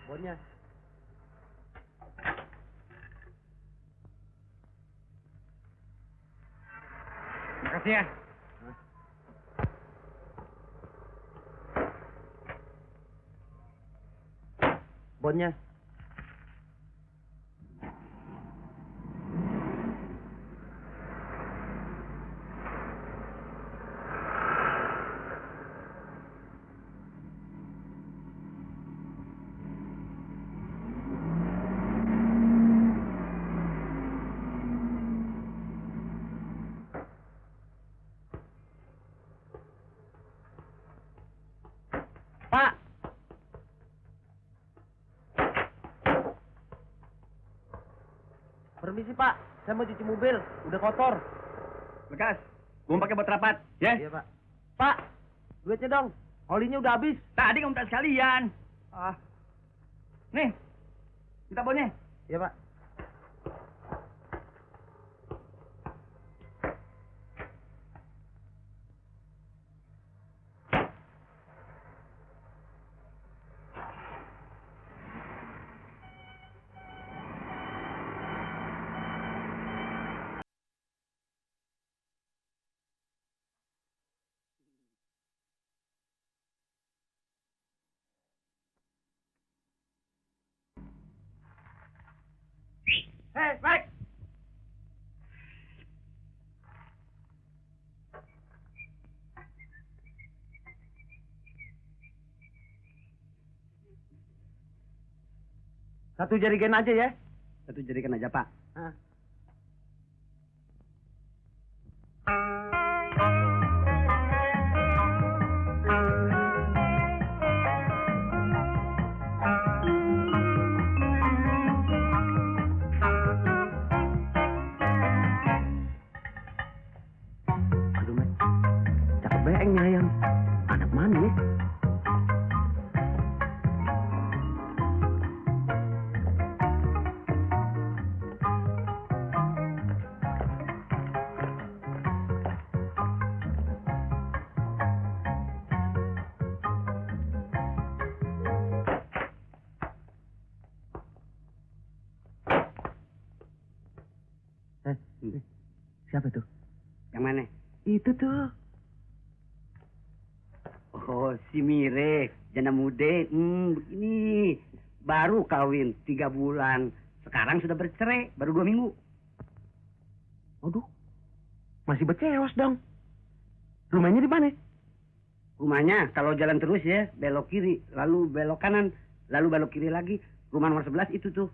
Bonnya. Makasih ya. Bonnya. Pak. Permisi, Pak. Saya mau cuci mobil. Udah kotor. Bekas, gua mau pakai buat rapat, ya? Iya, Pak. Pak, duitnya dong. Olinya udah habis. Tadi kamu minta sekalian. Nih, minta bonnya. Iya, Pak. Hei, baik. Satu jerigen aja ya. Satu jadikan aja, Pak. Ah. Aduh, Mek. Cakep beeng nih ayam. Anak mana nih? Siapa tuh? Yang mana? Itu tuh. Oh, si Mire, janda muda. Begini. Baru kawin 3 bulan. Sekarang sudah bercerai, baru 2 minggu. Aduh. Masih berceos dong. Rumahnya di mana? Rumahnya kalau jalan terus ya, belok kiri, lalu belok kanan, lalu belok kiri lagi. Rumah nomor 11 itu tuh.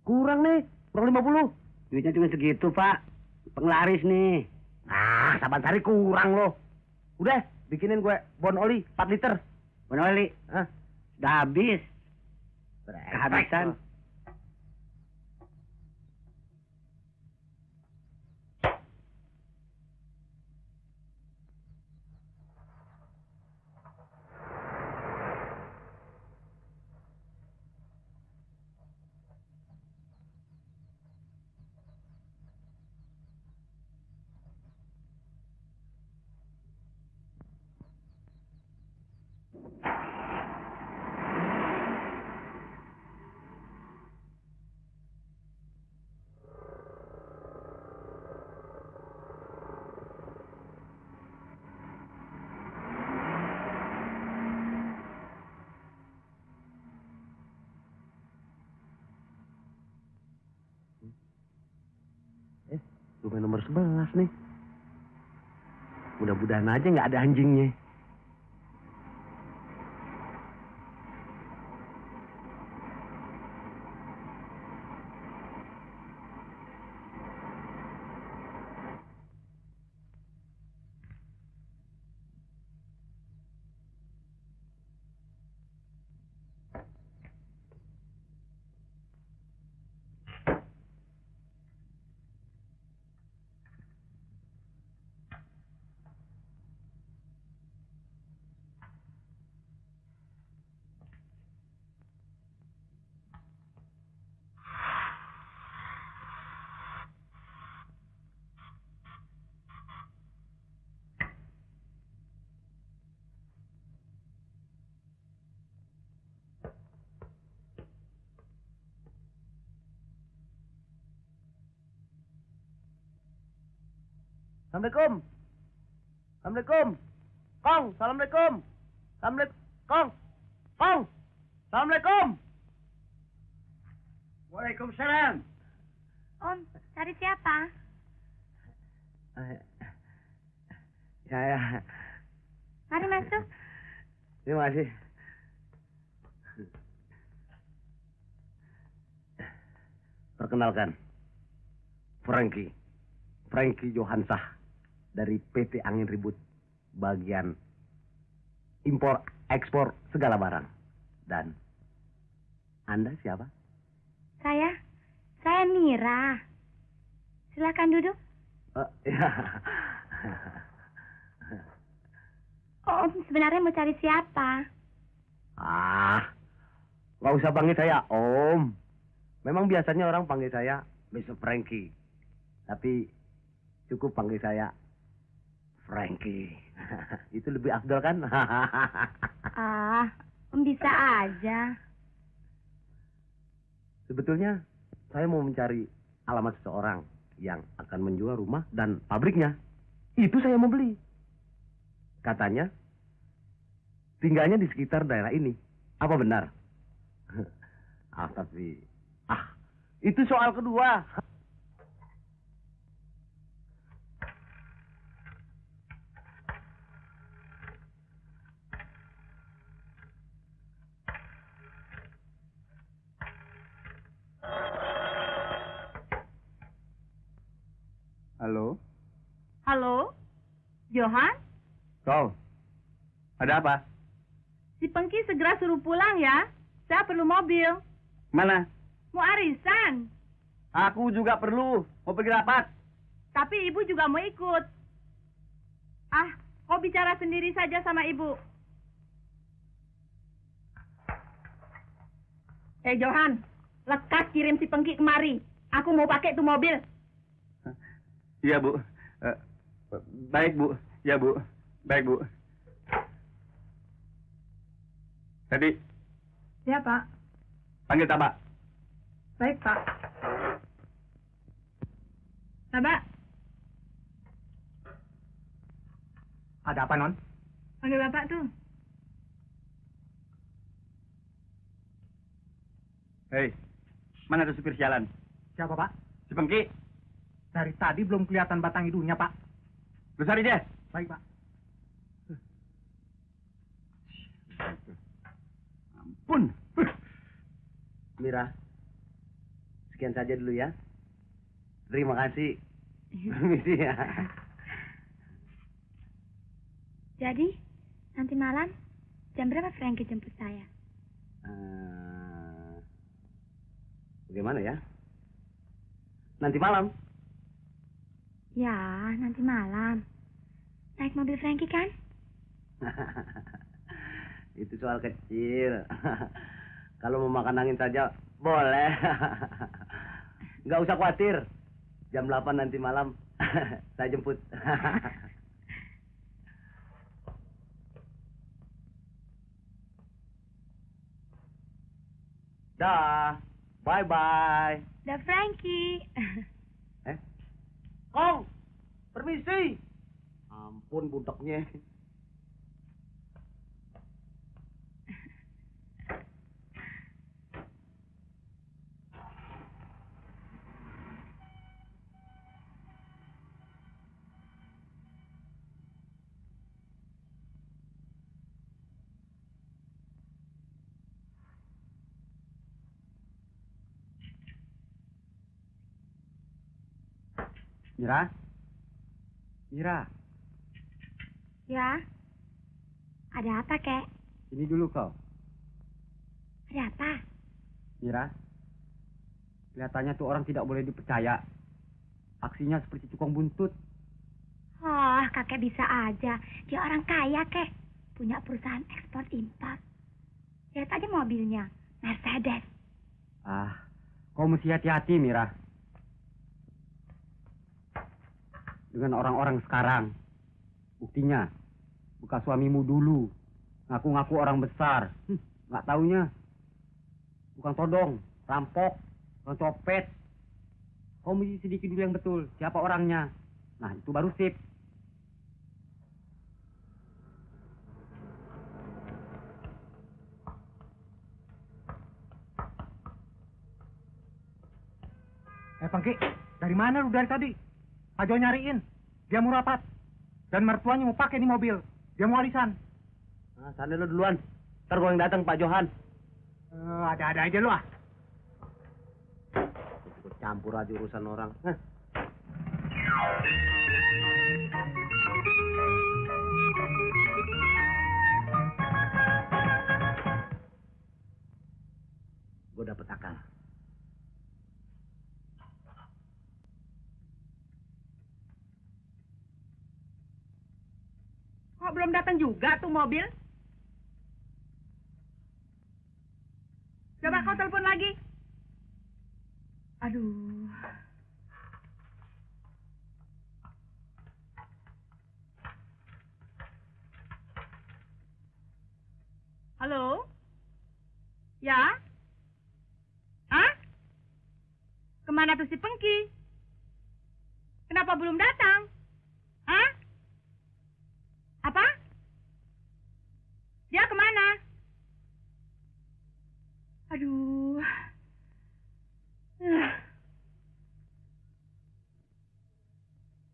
Kurang nih, kurang 50. Duitnya cuma segitu, Pak. Penglaris nih. Ah, Saban Sari kurang loh. Udah, bikinin gue bon oli 4 liter. Bon oli. Hah? Udah habis. Kehabisan. Rumah nomor 11 nih. Mudah-mudahan aja nggak ada anjingnya. Assalamualaikum. Assalamualaikum. Kong, assalamualaikum. Assalamualaikum. Kong. Kong. Assalamualaikum. Waalaikumsalam. Om, cari siapa? Saya. Mari masuk. Terima kasih. Perkenalkan, Frankie Johansah dari PT Angin Ribut, bagian impor ekspor segala barang. Dan Anda siapa? Saya Mira. Silakan duduk. Ya. Om sebenarnya mau cari siapa? Nggak usah panggil saya Om. Memang biasanya orang panggil saya Mr. Frankie. Tapi cukup panggil saya Frankie. Itu lebih afdal kan? Om bisa aja. Sebetulnya saya mau mencari alamat seseorang yang akan menjual rumah dan pabriknya. Itu saya mau beli. Katanya tinggalnya di sekitar daerah ini. Apa benar? Tapi itu soal kedua. Halo? Halo? Johan? Kau? Ada apa? Si Pengki segera suruh pulang ya. Saya perlu mobil. Mana? Mau arisan. Aku juga perlu. Mau pergi rapat. Tapi ibu juga mau ikut. Kau bicara sendiri saja sama ibu. Johan, lekas kirim si Pengki kemari. Aku mau pakai tuh mobil. Iya, Bu. Baik, Bu. Ya, Bu. Baik, Bu. Tadi. Ya, Pak. Panggil Tabak. Baik, Pak. Tabak, Ada apa, Non? panggil Bapak tuh. Hei, mana tuh supir jalan? Siapa, Pak? Si Pengki. Dari tadi belum kelihatan batang hidungnya, Pak. Lu cari dia. Baik, Pak. Ampun. Mira, sekian saja dulu ya. Terima kasih. Permisi ya. Jadi, nanti malam jam berapa Frankie jemput saya? Bagaimana ya? Nanti malam. Ya, nanti malam. Naik mobil Frankie kan? Itu soal kecil. Kalau mau makan angin saja, boleh. Nggak usah khawatir. Jam 8 nanti malam, saya jemput. Dah, bye-bye. Dah Frankie. Kong, permisi. Ampun budaknya. Mira? Mira, Ya. Ada apa, Kek? ini dulu kau. Ada apa? Mira, kelihatannya tuh orang tidak boleh dipercaya. Aksinya seperti tukang buntut. Oh, kakek bisa aja. Dia orang kaya, Kek. Punya perusahaan ekspor impor. Lihat aja mobilnya. Mercedes. Kau mesti hati-hati, Mira. Dengan orang-orang sekarang. Buktinya, bekas suamimu dulu. Ngaku-ngaku orang besar. Nggak taunya. Bukan todong, rampok, bukan copet. Kau mesti sedikit dulu yang betul. Siapa orangnya? Nah, itu baru sip. Pengki, dari mana lu dari tadi? Pak Jo nyariin. Dia mau rapat. Dan mertuanya mau pakai di mobil. Dia mau warisan. Nah, sana lu duluan. Ntar gua yang datang, Pak Johan. Ada-ada aja lu ah. Ikut campur aja urusan orang. Gue dapet akal. Kok belum datang juga tuh mobil? Coba kau telepon lagi. Aduh. Halo? Ya? Hah? Kemana tuh si Pengki? Kenapa belum datang? Hah? Apa? Dia kemana? Aduh.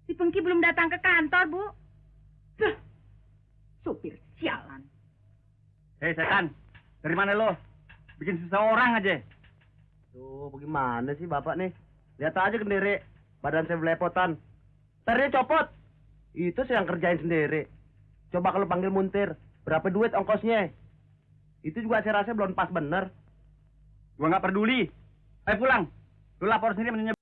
Si Pengki belum datang ke kantor, Bu. Supir sialan. Hei setan, dari mana lo? Bikin susah orang aja. Tuh, bagaimana sih Bapak nih? Lihat aja sendiri. Badan saya belepotan. Ntar dia copot. Itu saya yang kerjain sendiri. Coba kalau panggil muntir. Berapa duit ongkosnya? Itu juga saya rasa belum pas bener. Gua nggak peduli. Ayo pulang. Lu lapor sendiri menanya.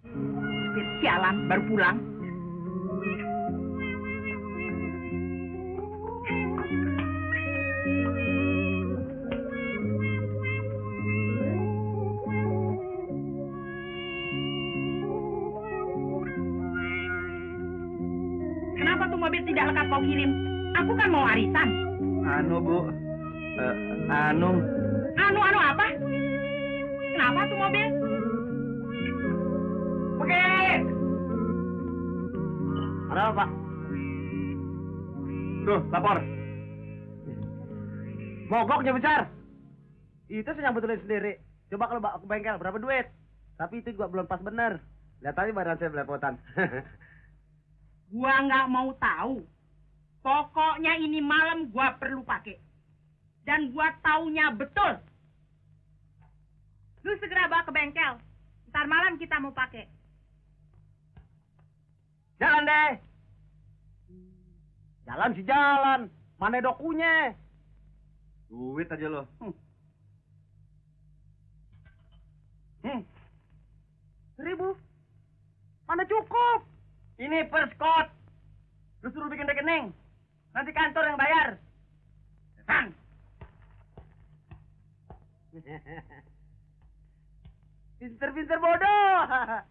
Supir sialan baru pulang. Kenapa tuh mobil tidak lekat kau kirim? Aku kan mau warisan. Anu Bu, anu. Anu apa? Kenapa tuh mobil? Oke. Ada apa, Pak? Tuh, lapor. Mogoknya besar. Itu saya yang betulin sendiri. Coba kalau bawa ke bengkel, berapa duit? Tapi itu juga belum pas bener. Lihat aja badan saya belepotan. Gua nggak mau tahu. Pokoknya ini malam gua perlu pakai. Dan gua taunya betul. Lu segera bawa ke bengkel. Ntar malam kita mau pakai. Jalan deh. Jalan sih jalan. Mana dokunya? Duit aja lo. Seribu. Mana cukup? Ini perskot. Lu suruh bikin rekening. Nanti kantor yang bayar. Setan. Pinter-pinter bodoh.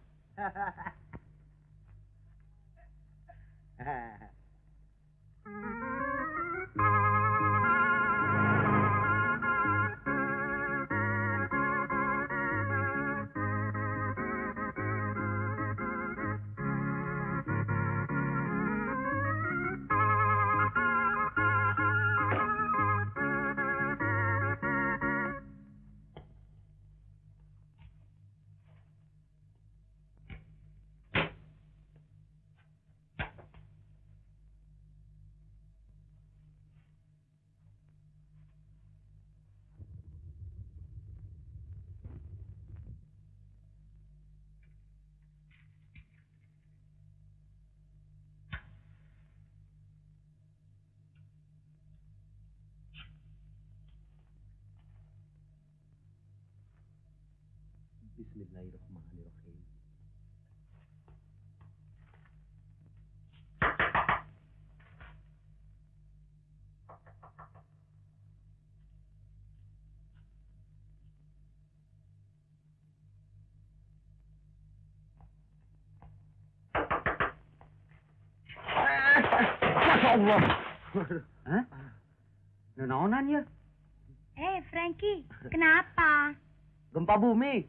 Bismillahirrahmanirrahim. Allah. Hah? Naonan ya? Frankie, kenapa? Gempa bumi.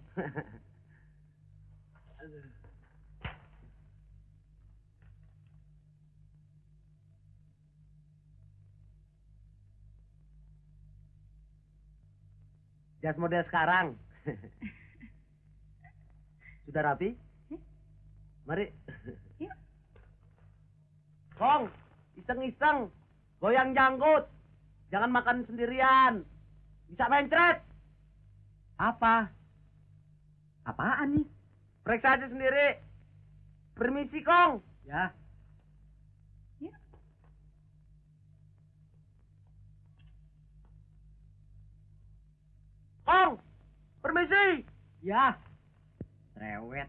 Jas model sekarang. Sudah rapi? Mari. Yuk. Kong, iseng-iseng. Goyang janggut. Jangan makan sendirian. Bisa mencret. Apa? Apaan nih? Periksa aja sendiri. Permisi, Kong. Ya. Kong, permisi. Ya. Rewet.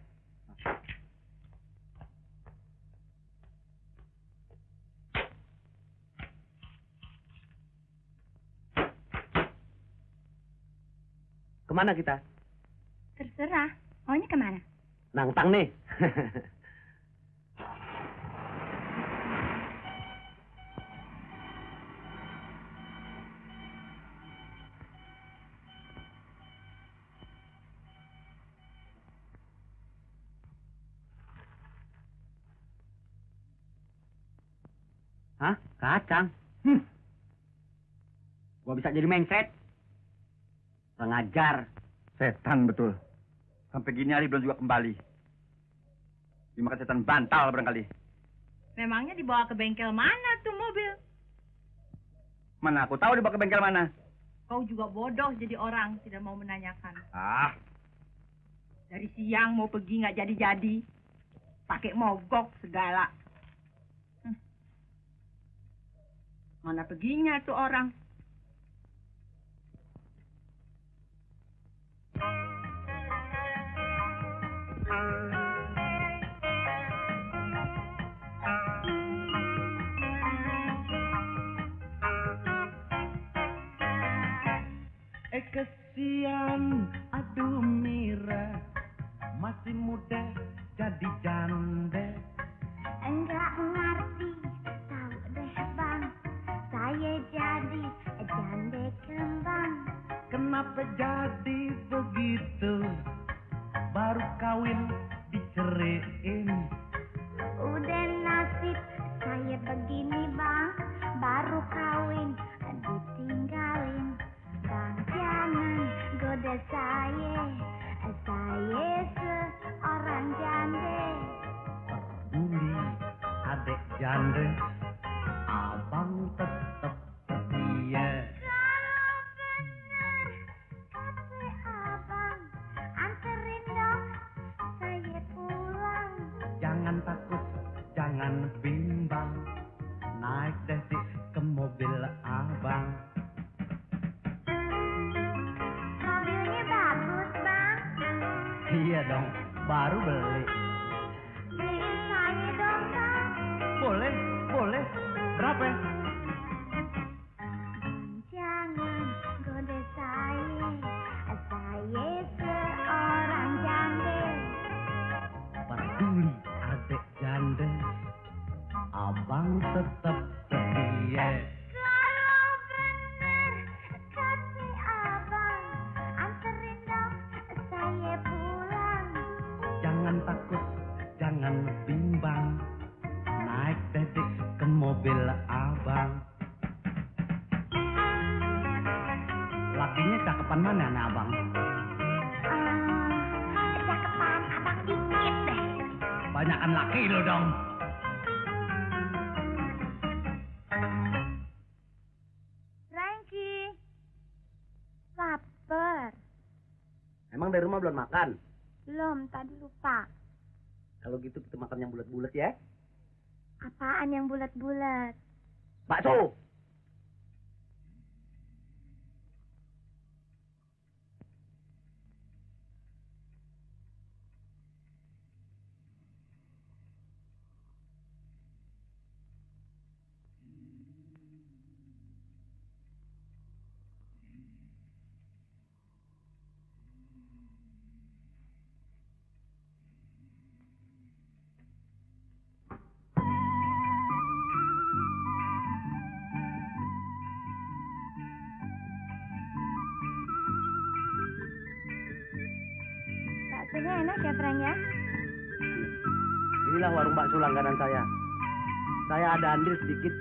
Kemana kita? Terserah. Maunya kemana? Nangtang nih. Hah? Kacang? Gua bisa jadi mencret. Kurang ajar. Setan betul. Sampai gini hari belum juga kembali. Dimakan setan bantal barangkali. Memangnya dibawa ke bengkel mana tuh mobil? Mana aku tahu dibawa ke bengkel mana. Kau juga bodoh jadi orang, tidak mau menanyakan. Ah, Dari siang mau pergi nggak jadi-jadi. Pakai mogok segala. Mana perginya tuh orang? Kesian, aduh Mira, masih muda jadi janda. Enggak ngerti, tahu deh bang, saya jadi janda kembang. Kenapa jadi begitu? Baru kawin diceriin. Udah nasib saya begini bang, baru kawin ditinggalin. Bang jangan goda saya seorang janda. Peduli adek janda, abang tetap setia. Kalau benar kata abang, anterin dong saya pulang. Jangan takut, jangan bimbang, naik deh si ke mobil abang. Mobilnya bagus bang, Iya dong, baru beli. beliin saya dong bang. Boleh, boleh. Berapa? Jangan goda saya seorang janda. Peduli adek janda, abang tetap setia. Kalau benar kata abang, anterin dong saya pulang. Jangan takut, jangan bimbang, naik deh ke mobil abang. Lakinya cakepan mana nih abang? Cakepan abang dikit deh. Banyakan laki lo dong. Frankie, lapar. Emang dari rumah belum makan? Belum, tadi lupa. Kalau gitu kita makan yang bulat-bulat ya. Apaan yang bulat-bulat? Bakso. ya, Frank ya? Inilah warung bakso langganan saya. Saya ada andil sedikit.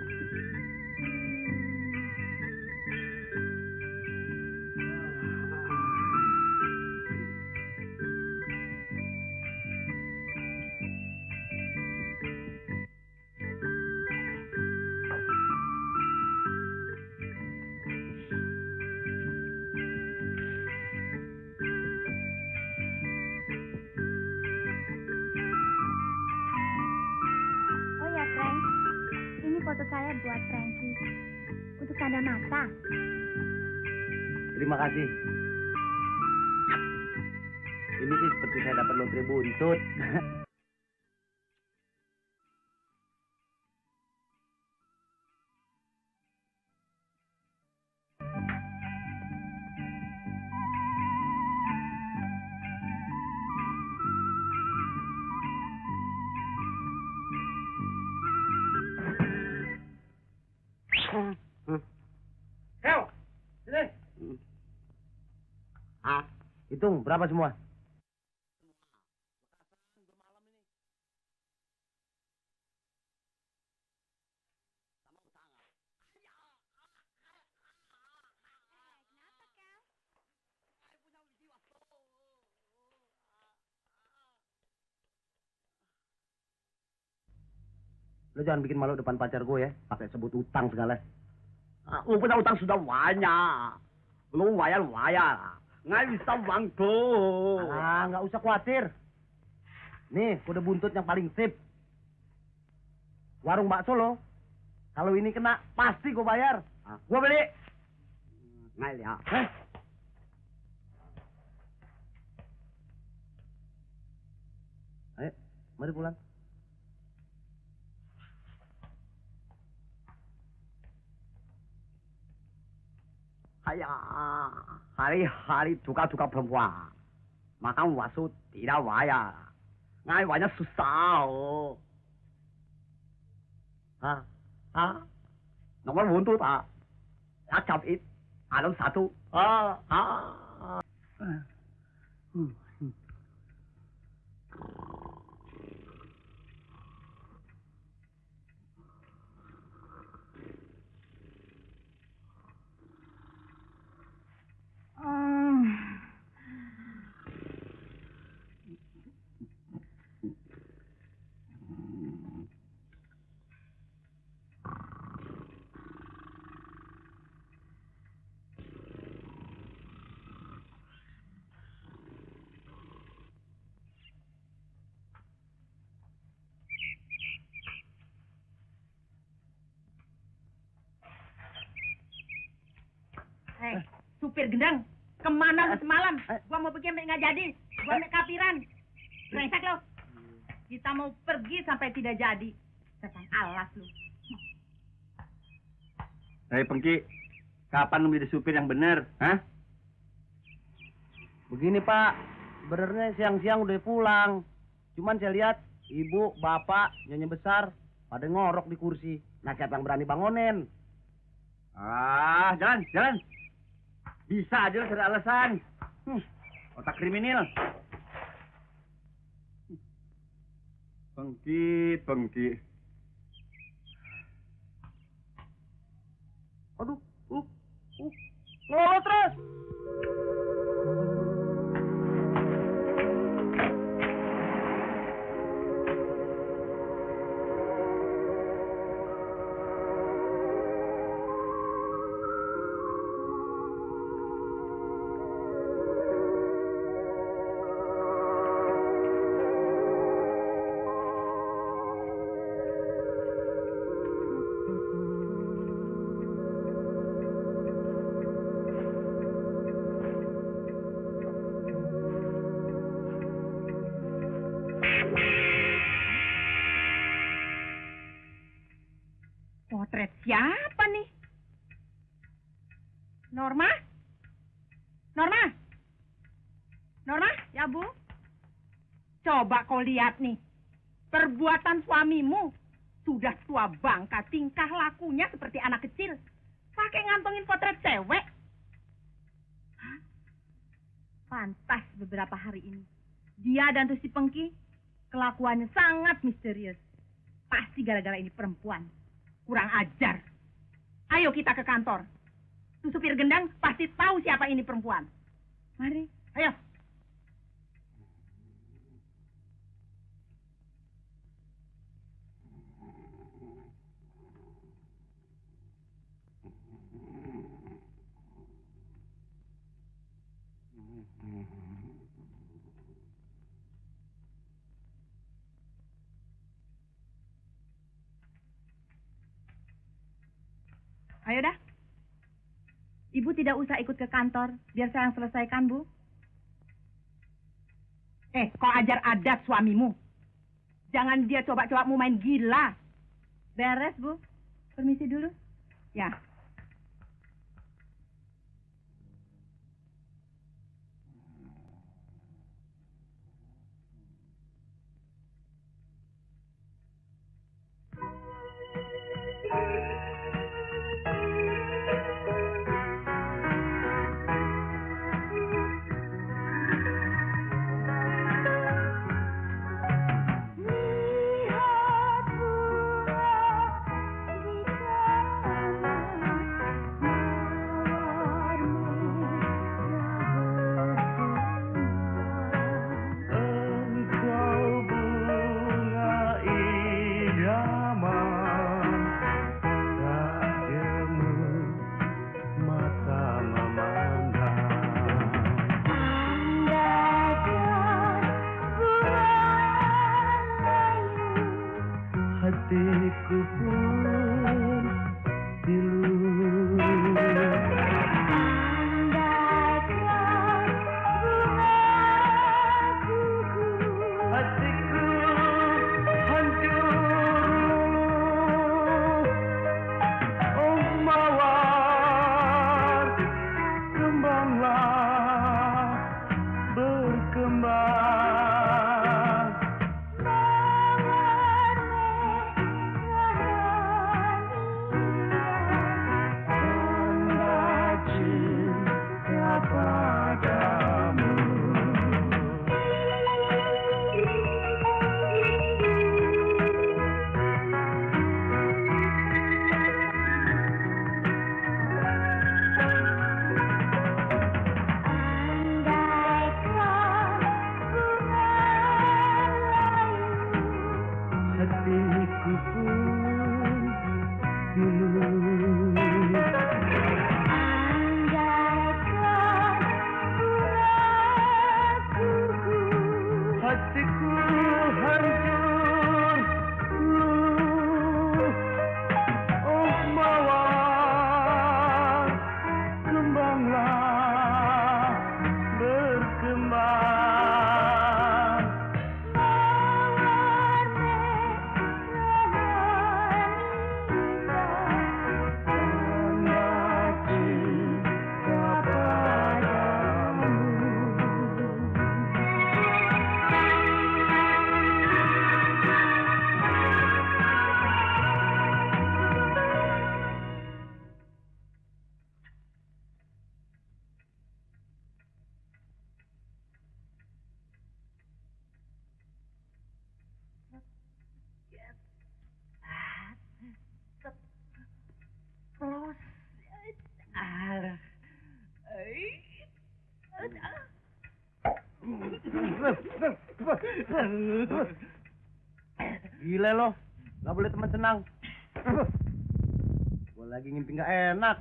Oh ya, Frank. Ini foto saya buat Frankie. Untuk tanda mata. Terima kasih. Ini sih seperti saya dapat lotre buntut. Heo, sini. Ah, hitung berapa semua? Lo jangan bikin malu depan pacar gue ya, pakai sebut utang segala. Lu punya utang sudah banyak. Belum bayar. Nggak bisa bangku. Ah, nggak usah khawatir. Nih, kuda buntut yang paling sip. Warung bakso lo. Kalau ini kena, pasti gue bayar. Gue beli. Nggak ya. Ayo, mari pulang. Hari-hari tukar-tukar perempuan. Makan bakso tidak bayar. Ngai banyak susah. Nomor buntut acap it. Ada satu. Hei, supir gendang, kemana lu semalam? Gua mau pergi nggak jadi, gua naik kapiran. Brengsek lo. Kita mau pergi sampai tidak jadi. Setan alas lu. Hei Pengki, kapan lu menjadi supir yang benar? Hah? Begini Pak, sebenarnya siang-siang udah pulang. Cuman saya lihat ibu, bapak, nyonya besar pada ngorok di kursi. Nah siapa yang berani bangunin? Jalan. Bisa aja lah cari alasan. Otak kriminal. Pengki. Aduh, ngelolo terus. Potret siapa nih? Norma? Ya Bu? Coba kau lihat nih. Perbuatan suamimu sudah tua bangka, tingkah lakunya seperti anak kecil. Pakai ngantongin potret cewek. Hah? Pantas beberapa hari ini Dia dan tuh si Pengki kelakuannya sangat misterius. Pasti gara-gara ini perempuan. Kurang ajar. Ayo kita ke kantor. Tuh supir gendang pasti tahu siapa ini perempuan. Mari, ayo. Ayo dah. Ibu tidak usah ikut ke kantor. Biar saya yang selesaikan, Bu. Kau ajar adat suamimu. Jangan dia coba-coba mau main gila. Beres, Bu. Permisi dulu. Ya. Hatiku pun pilu. Hatiku hancur. Oh mawar, kembanglah berkembang. Hatiku pun pilu. Hatiku hancur. Oh mawar, kembanglah berkembang. Gila lo, nggak boleh teman senang. Gue lagi ngimpi nggak enak.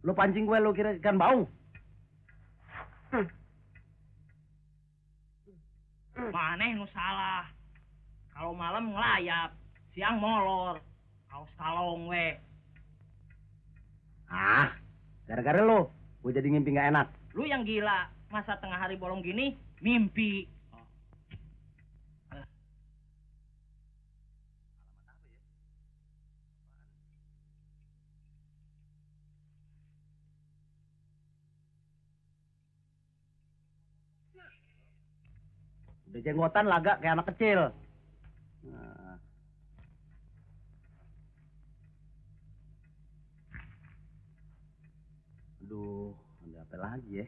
Lo pancing gue, lo kira ikan bau. Maneh nu salah. Kalau malam ngelayap, siang molor. Kaos kalong we. Ah, gara-gara lo, gue jadi ngimpi nggak enak. Lu yang gila, masa tengah hari bolong gini mimpi. Udah jenggotan lagak kayak anak kecil. Nah. Aduh, ada apa lagi ya?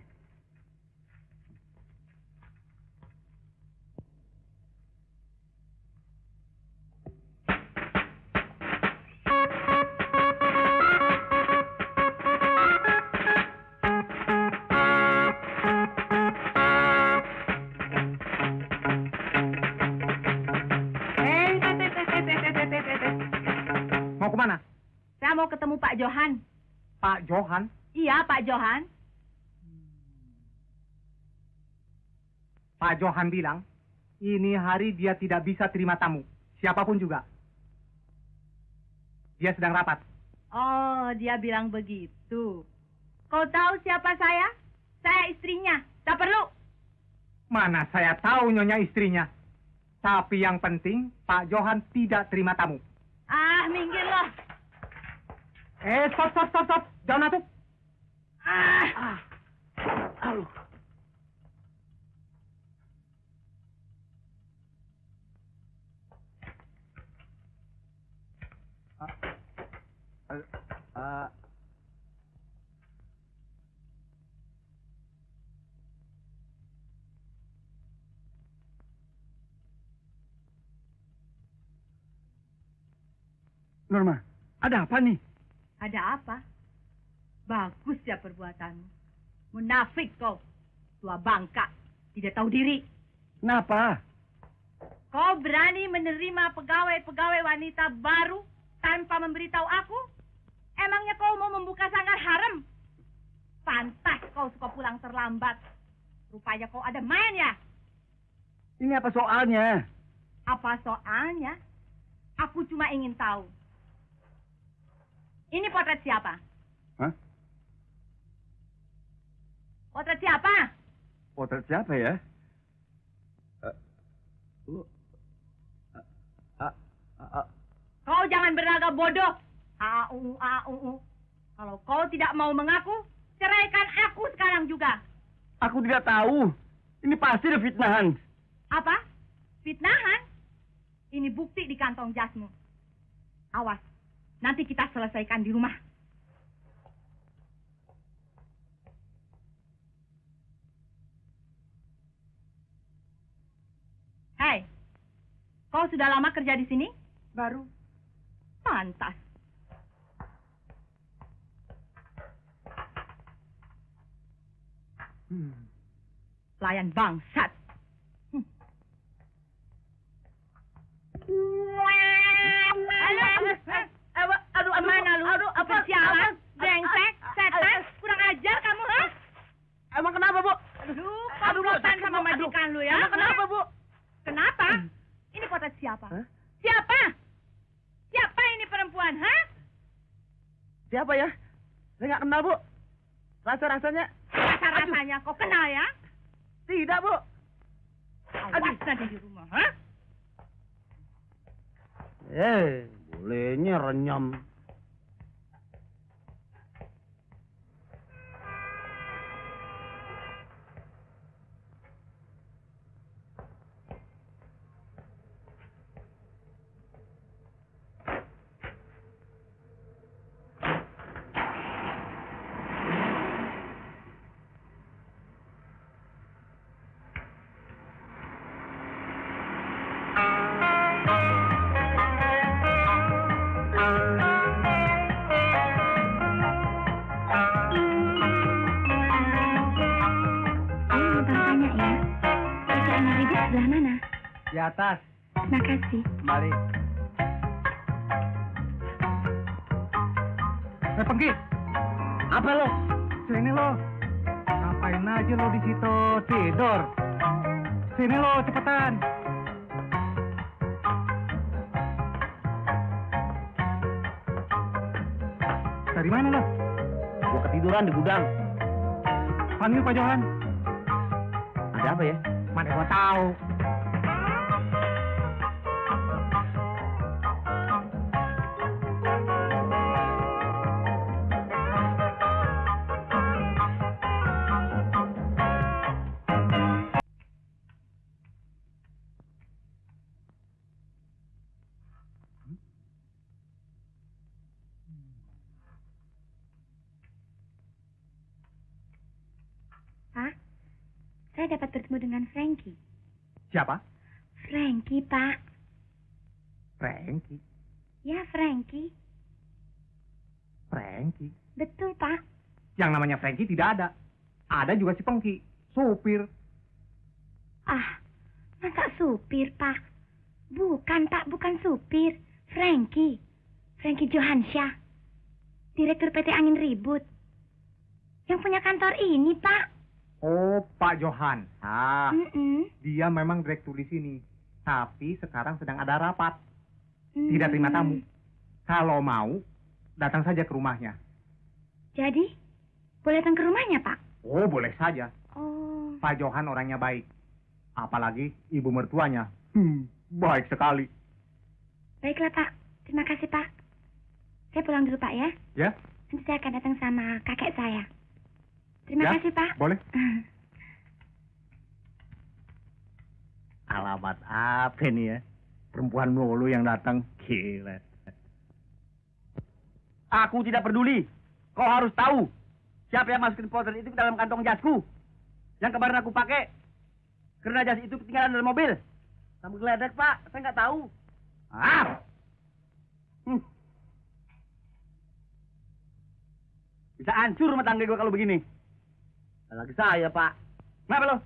mau ketemu Pak Johan. Pak Johan? Iya, Pak Johan. Pak Johan bilang, ini hari dia tidak bisa terima tamu. Siapapun juga. Dia sedang rapat. Oh, dia bilang begitu. Kau tahu siapa saya? Saya istrinya. Tak perlu. Mana saya tahu nyonya istrinya. Tapi yang penting, Pak Johan tidak terima tamu. Ah, minggir loh. Stop. Jangan masuk. Aduh. Norma, ada apa nih? Ada apa? Bagus ya perbuatanmu. Munafik kau. Tua bangka. Tidak tahu diri. Kenapa? Kau berani menerima pegawai-pegawai wanita baru tanpa memberitahu aku? Emangnya kau mau membuka sanggar harem? Pantas kau suka pulang terlambat. Rupanya kau ada main ya? Ini apa soalnya? Apa soalnya? Aku cuma ingin tahu. Ini potret siapa? Hah? Potret siapa? Potret siapa ya? Kau jangan berlagak bodoh. Kalau kau tidak mau mengaku, ceraikan aku sekarang juga. Aku tidak tahu. Ini pasti ada fitnahan. Apa? Fitnahan? Ini bukti di kantong jasmu. Awas, nanti kita selesaikan di rumah. Hei, kau sudah lama kerja di sini? Baru. Pantas. Pelayan bangsat. Aduh, mana lu? Aduh, apa sialan? Brengsek, setan, kurang ajar kamu, ha? Emang kenapa, Bu? Aduh, komplotan sama majikan lu ya. Emang kenapa, Bu? Kenapa? Ini potret siapa? Hah? Siapa? Siapa ini perempuan, ha? Siapa ya? Saya nggak kenal, Bu. Rasa-rasanya. Rasa-rasanya kau kenal ya? Tidak, Bu. Awas nanti di rumah, ha? Bolehnya renyam. Di atas. Makasih. Mari. Pengki. Apa lo? Sini lo. Ngapain aja lo di situ tidur? Sini lo, cepetan. Dari mana lo? Gua ketiduran di gudang. Panggil Pak Johan. Ada apa ya? Mana gua tahu. Saya dapat bertemu dengan Frankie. Siapa? Frankie, Pak. Frankie. Ya, Frankie. Frankie. Betul, Pak. Yang namanya Frankie tidak ada. Ada juga si Pengki, supir. Ah, masa supir, Pak? Bukan, Pak, bukan supir. Frankie. Frankie Johansyah. Direktur PT Angin Ribut. Yang punya kantor ini, Pak. Oh, Pak Johan. Mm-mm. Dia memang direktur di sini. Tapi sekarang sedang ada rapat. Tidak terima tamu. Kalau mau, datang saja ke rumahnya. Jadi, boleh datang ke rumahnya, Pak? Oh, boleh saja. Oh. Pak Johan orangnya baik. Apalagi ibu mertuanya. Baik sekali. Baiklah, Pak. Terima kasih, Pak. Saya pulang dulu, Pak, ya. Ya? Nanti saya akan datang sama kakek saya. Terima Ya, kasih, Pak. Boleh. Alamat apa nih ya? Perempuan melulu yang datang. Gila. Aku tidak peduli. Kau harus tahu siapa yang masukin potret itu ke dalam kantong jasku. Yang kemarin aku pakai. Karena jas itu ketinggalan dalam mobil. Kamu geledek, Pak. Saya nggak tahu. Ah! Bisa hancur rumah tangga gue kalau begini. Lagi saya, Pak. Kenapa lo?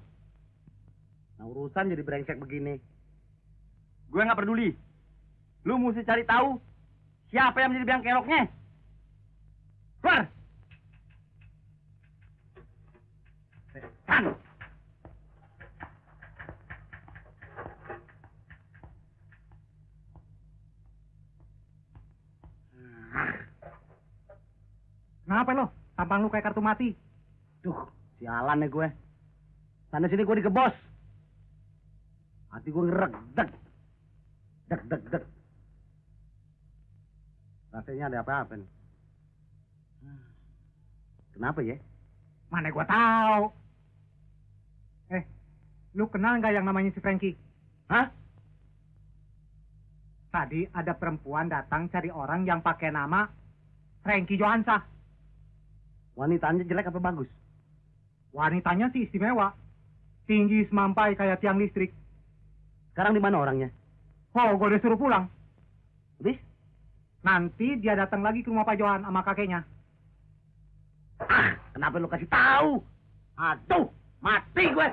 Nah, urusan jadi brengsek begini. Gue nggak peduli. Lu mesti cari tahu siapa yang menjadi biang keroknya. Keluar! Setan! Kenapa lo? Tampang lu kayak kartu mati. Duh, sialan nih gue. Sana sini gue dikebos. Hati gue ngereg, deg. Deg, deg, deg. Rasanya ada apa-apa nih. Kenapa ya? Mana gua tahu. Lu kenal nggak yang namanya si Frankie? Hah? Tadi ada perempuan datang cari orang yang pakai nama Frankie Johansa. Wanitanya jelek apa bagus? Wanitanya sih istimewa. Tinggi semampai kayak tiang listrik. Sekarang di mana orangnya? Oh, gue udah suruh pulang. Habis? Nanti dia datang lagi ke rumah Pak Johan sama kakeknya. Ah, kenapa lu kasih tahu? Aduh, mati gue.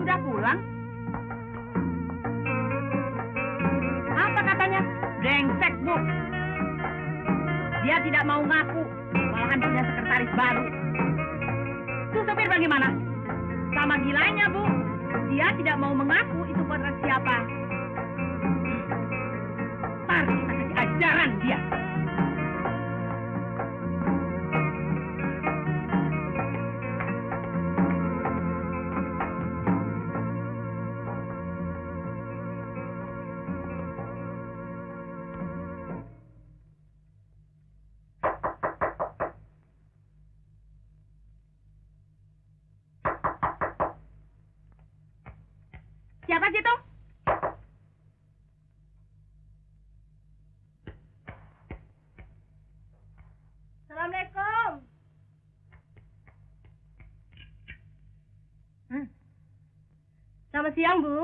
Sudah pulang? Apa katanya? Brengsek, Bu. Dia tidak mau ngaku, malahan punya sekretaris baru. Itu sopir bagaimana? Sama gilanya, Bu. Dia tidak mau mengaku itu potret siapa. Ntar kita kasih ajaran dia. Siapa sih itu? Assalamualaikum. Selamat siang, Bu.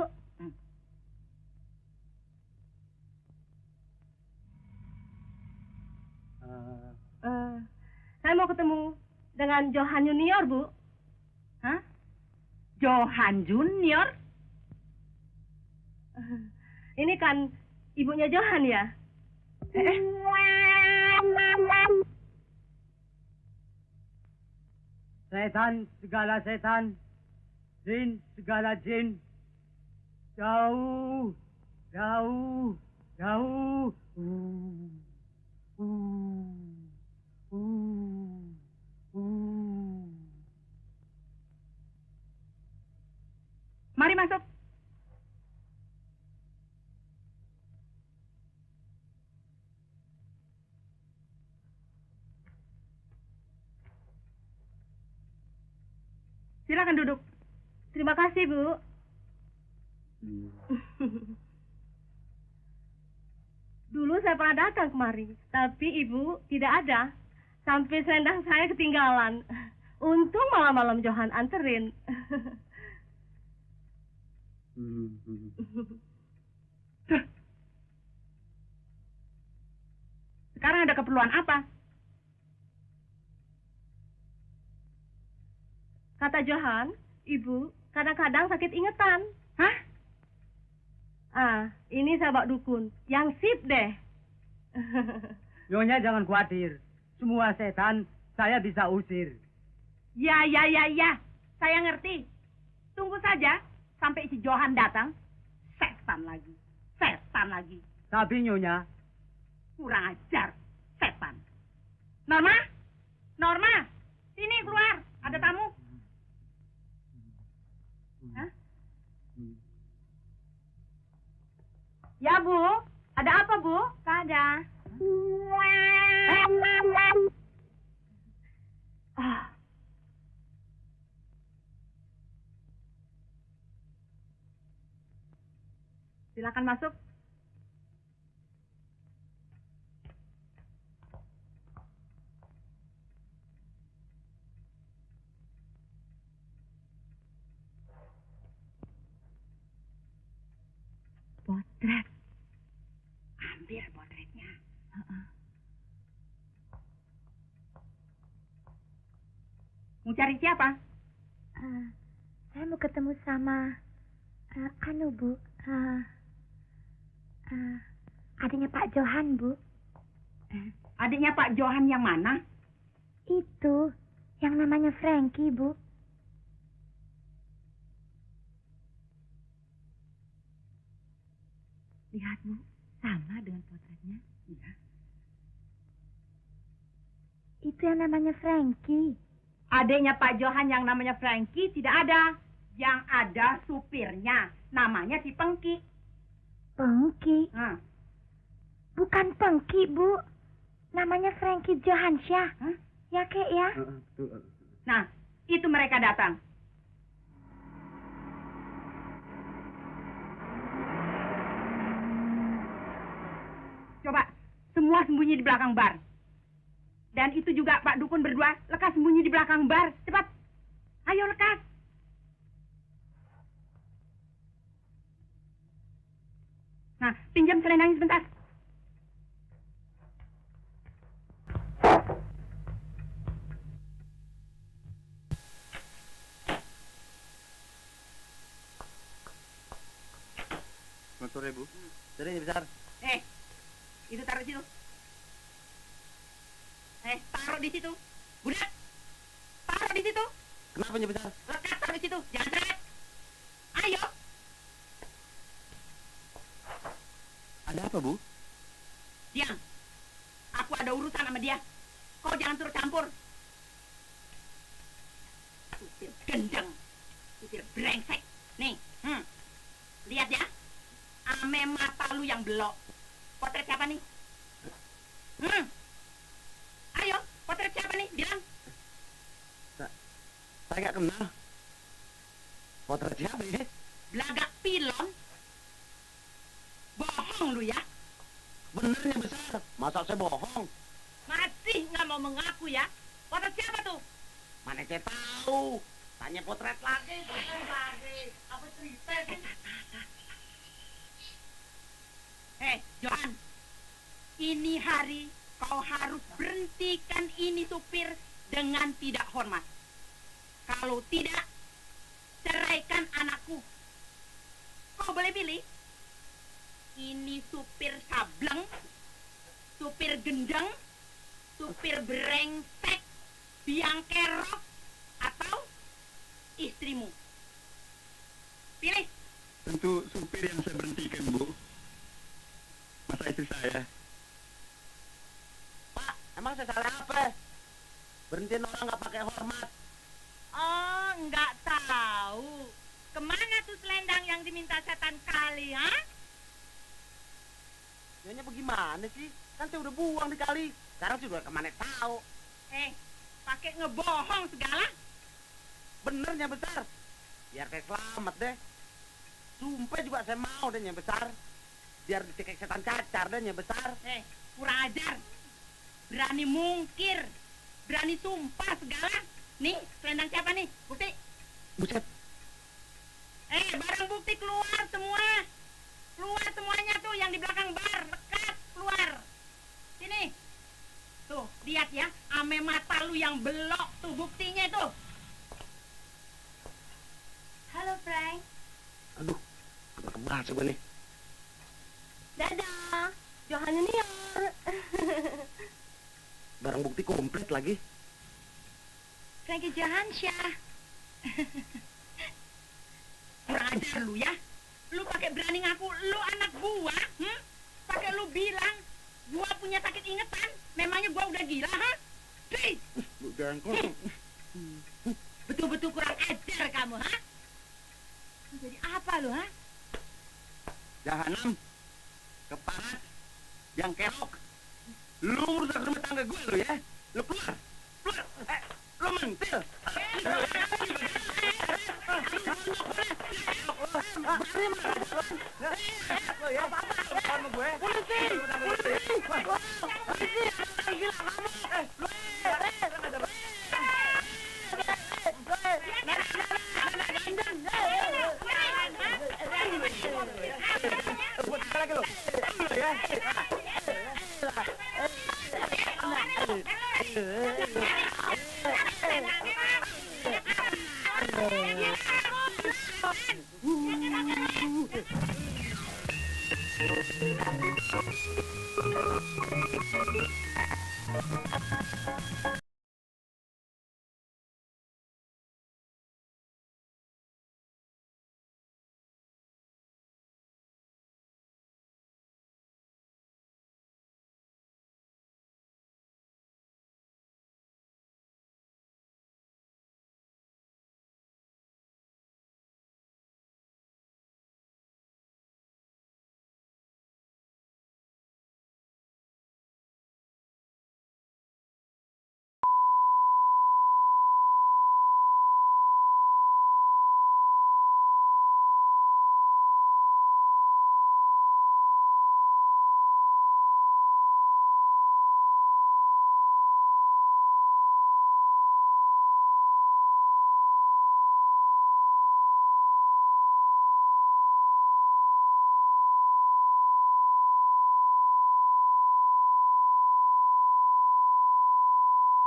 Saya mau ketemu dengan Johan Junior, Bu. Hah? Johan Junior? Ini kan ibunya Johan ya? Setan, segala setan. Jin, segala jin. Jauh, jauh, jauh. Mari masuk. Silakan duduk. Terima kasih, Bu. Dulu saya pernah datang kemari, tapi Ibu tidak ada. Sampai selendang saya ketinggalan. Untung malam-malam Johan anterin. Sekarang ada keperluan apa? Kata Johan, ibu kadang-kadang sakit ingetan. Hah? Ini saya bawa dukun. Yang sip deh. Nyonya jangan khawatir. Semua setan saya bisa usir. Ya. Saya ngerti. Tunggu saja sampai si Johan datang. Setan lagi. Tapi Nyonya, Kurang ajar. Setan. Norma? Sini keluar. Ada tamu. Hah? Ya, Bu. Ada apa, Bu? Tak ada. Silakan masuk. Potret. Ambil potretnya. Mau cari siapa? Saya mau ketemu sama Bu. Adiknya Pak Johan, Bu. Adiknya Pak Johan yang mana? Itu yang namanya Frankie, Bu. Lihat, Bu. Sama dengan potretnya. Iya. Itu yang namanya Frankie. Adiknya Pak Johan yang namanya Frankie tidak ada. Yang ada supirnya. Namanya si Pengki. Pengki? Bukan Pengki, Bu. Namanya Frankie Johansyah. Ya, Kek, ya? Nah, itu mereka datang. Coba, semua sembunyi di belakang bar. Dan itu juga Pak Dukun berdua, lekas sembunyi di belakang bar. Cepat. Ayo, lekas. Nah, pinjam selendangnya sebentar. Sore, Bu. Sore besar. Itu taruh di situ. Taruh di situ. Budak. Taruh di situ. Kenapa Nyi Besar? Lekas taruh di situ. Jangan seret. Ayo. Ada apa, Bu? Diam. Aku ada urusan sama dia. Kau jangan turut campur. Supir gendeng. Supir brengsek. Nih. Lihat ya. Ame mata lu yang belok. Potret siapa nih? Ayo, potret siapa nih? Bilang. Saya nggak kenal. Potret siapa ini? Belagak pilon. Bohong lu ya. Benernya besar. Masa saya bohong? Masih nggak mau mengaku ya. Potret siapa tuh? Mana saya tahu. Tanya potret lagi. Apa cerita sih? Johan. Ini hari kau harus berhentikan ini supir dengan tidak hormat. Kalau tidak, ceraikan anakku. Kau boleh pilih. Ini supir sableng, supir gendeng, supir brengsek, biang kerok, atau istrimu. Pilih. Tentu supir yang saya berhentikan, Bu. Masa istri saya? Pak, emang saya salah apa? Berhentiin orang nggak pakai hormat. Oh, nggak tahu. Kemana tuh selendang yang diminta setan kali, ha? Nyonya bagaimana sih? Kan saya udah buang di kali. Sekarang sih udah kemana tahu. Pakai ngebohong segala. Benernya besar. Biar kayak selamat deh. Sumpah juga saya mau deh Nya Besar. Biar dicekek setan cacar deh Nya Besar. Kurang ajar. Berani mungkir. Berani sumpah segala. Nih, selendang siapa nih? Bukti. Buset. Barang bukti keluar semua. Keluar semuanya tuh yang di belakang bar. Lekas keluar. Sini. Tuh, lihat ya. Ame mata lu yang belok tuh buktinya tuh. Frank. Aduh, kebas gue nih. Dadah. Johan Junior. Barang bukti komplit lagi. Frankie Johansyah. Kurang ajar lu ya. Lu pakai berani ngaku lu anak gua, pakai lu bilang gua punya sakit ingetan. Memangnya gua udah gila, ha? Hei, Bu Jengkol. betul-betul kurang ajar kamu, ha? Jadi apa lu, ha? Jahanam, keparat, yang kerok. Lu merusak rumah tangga gue lu ya. Lu keluar. Lu mentil.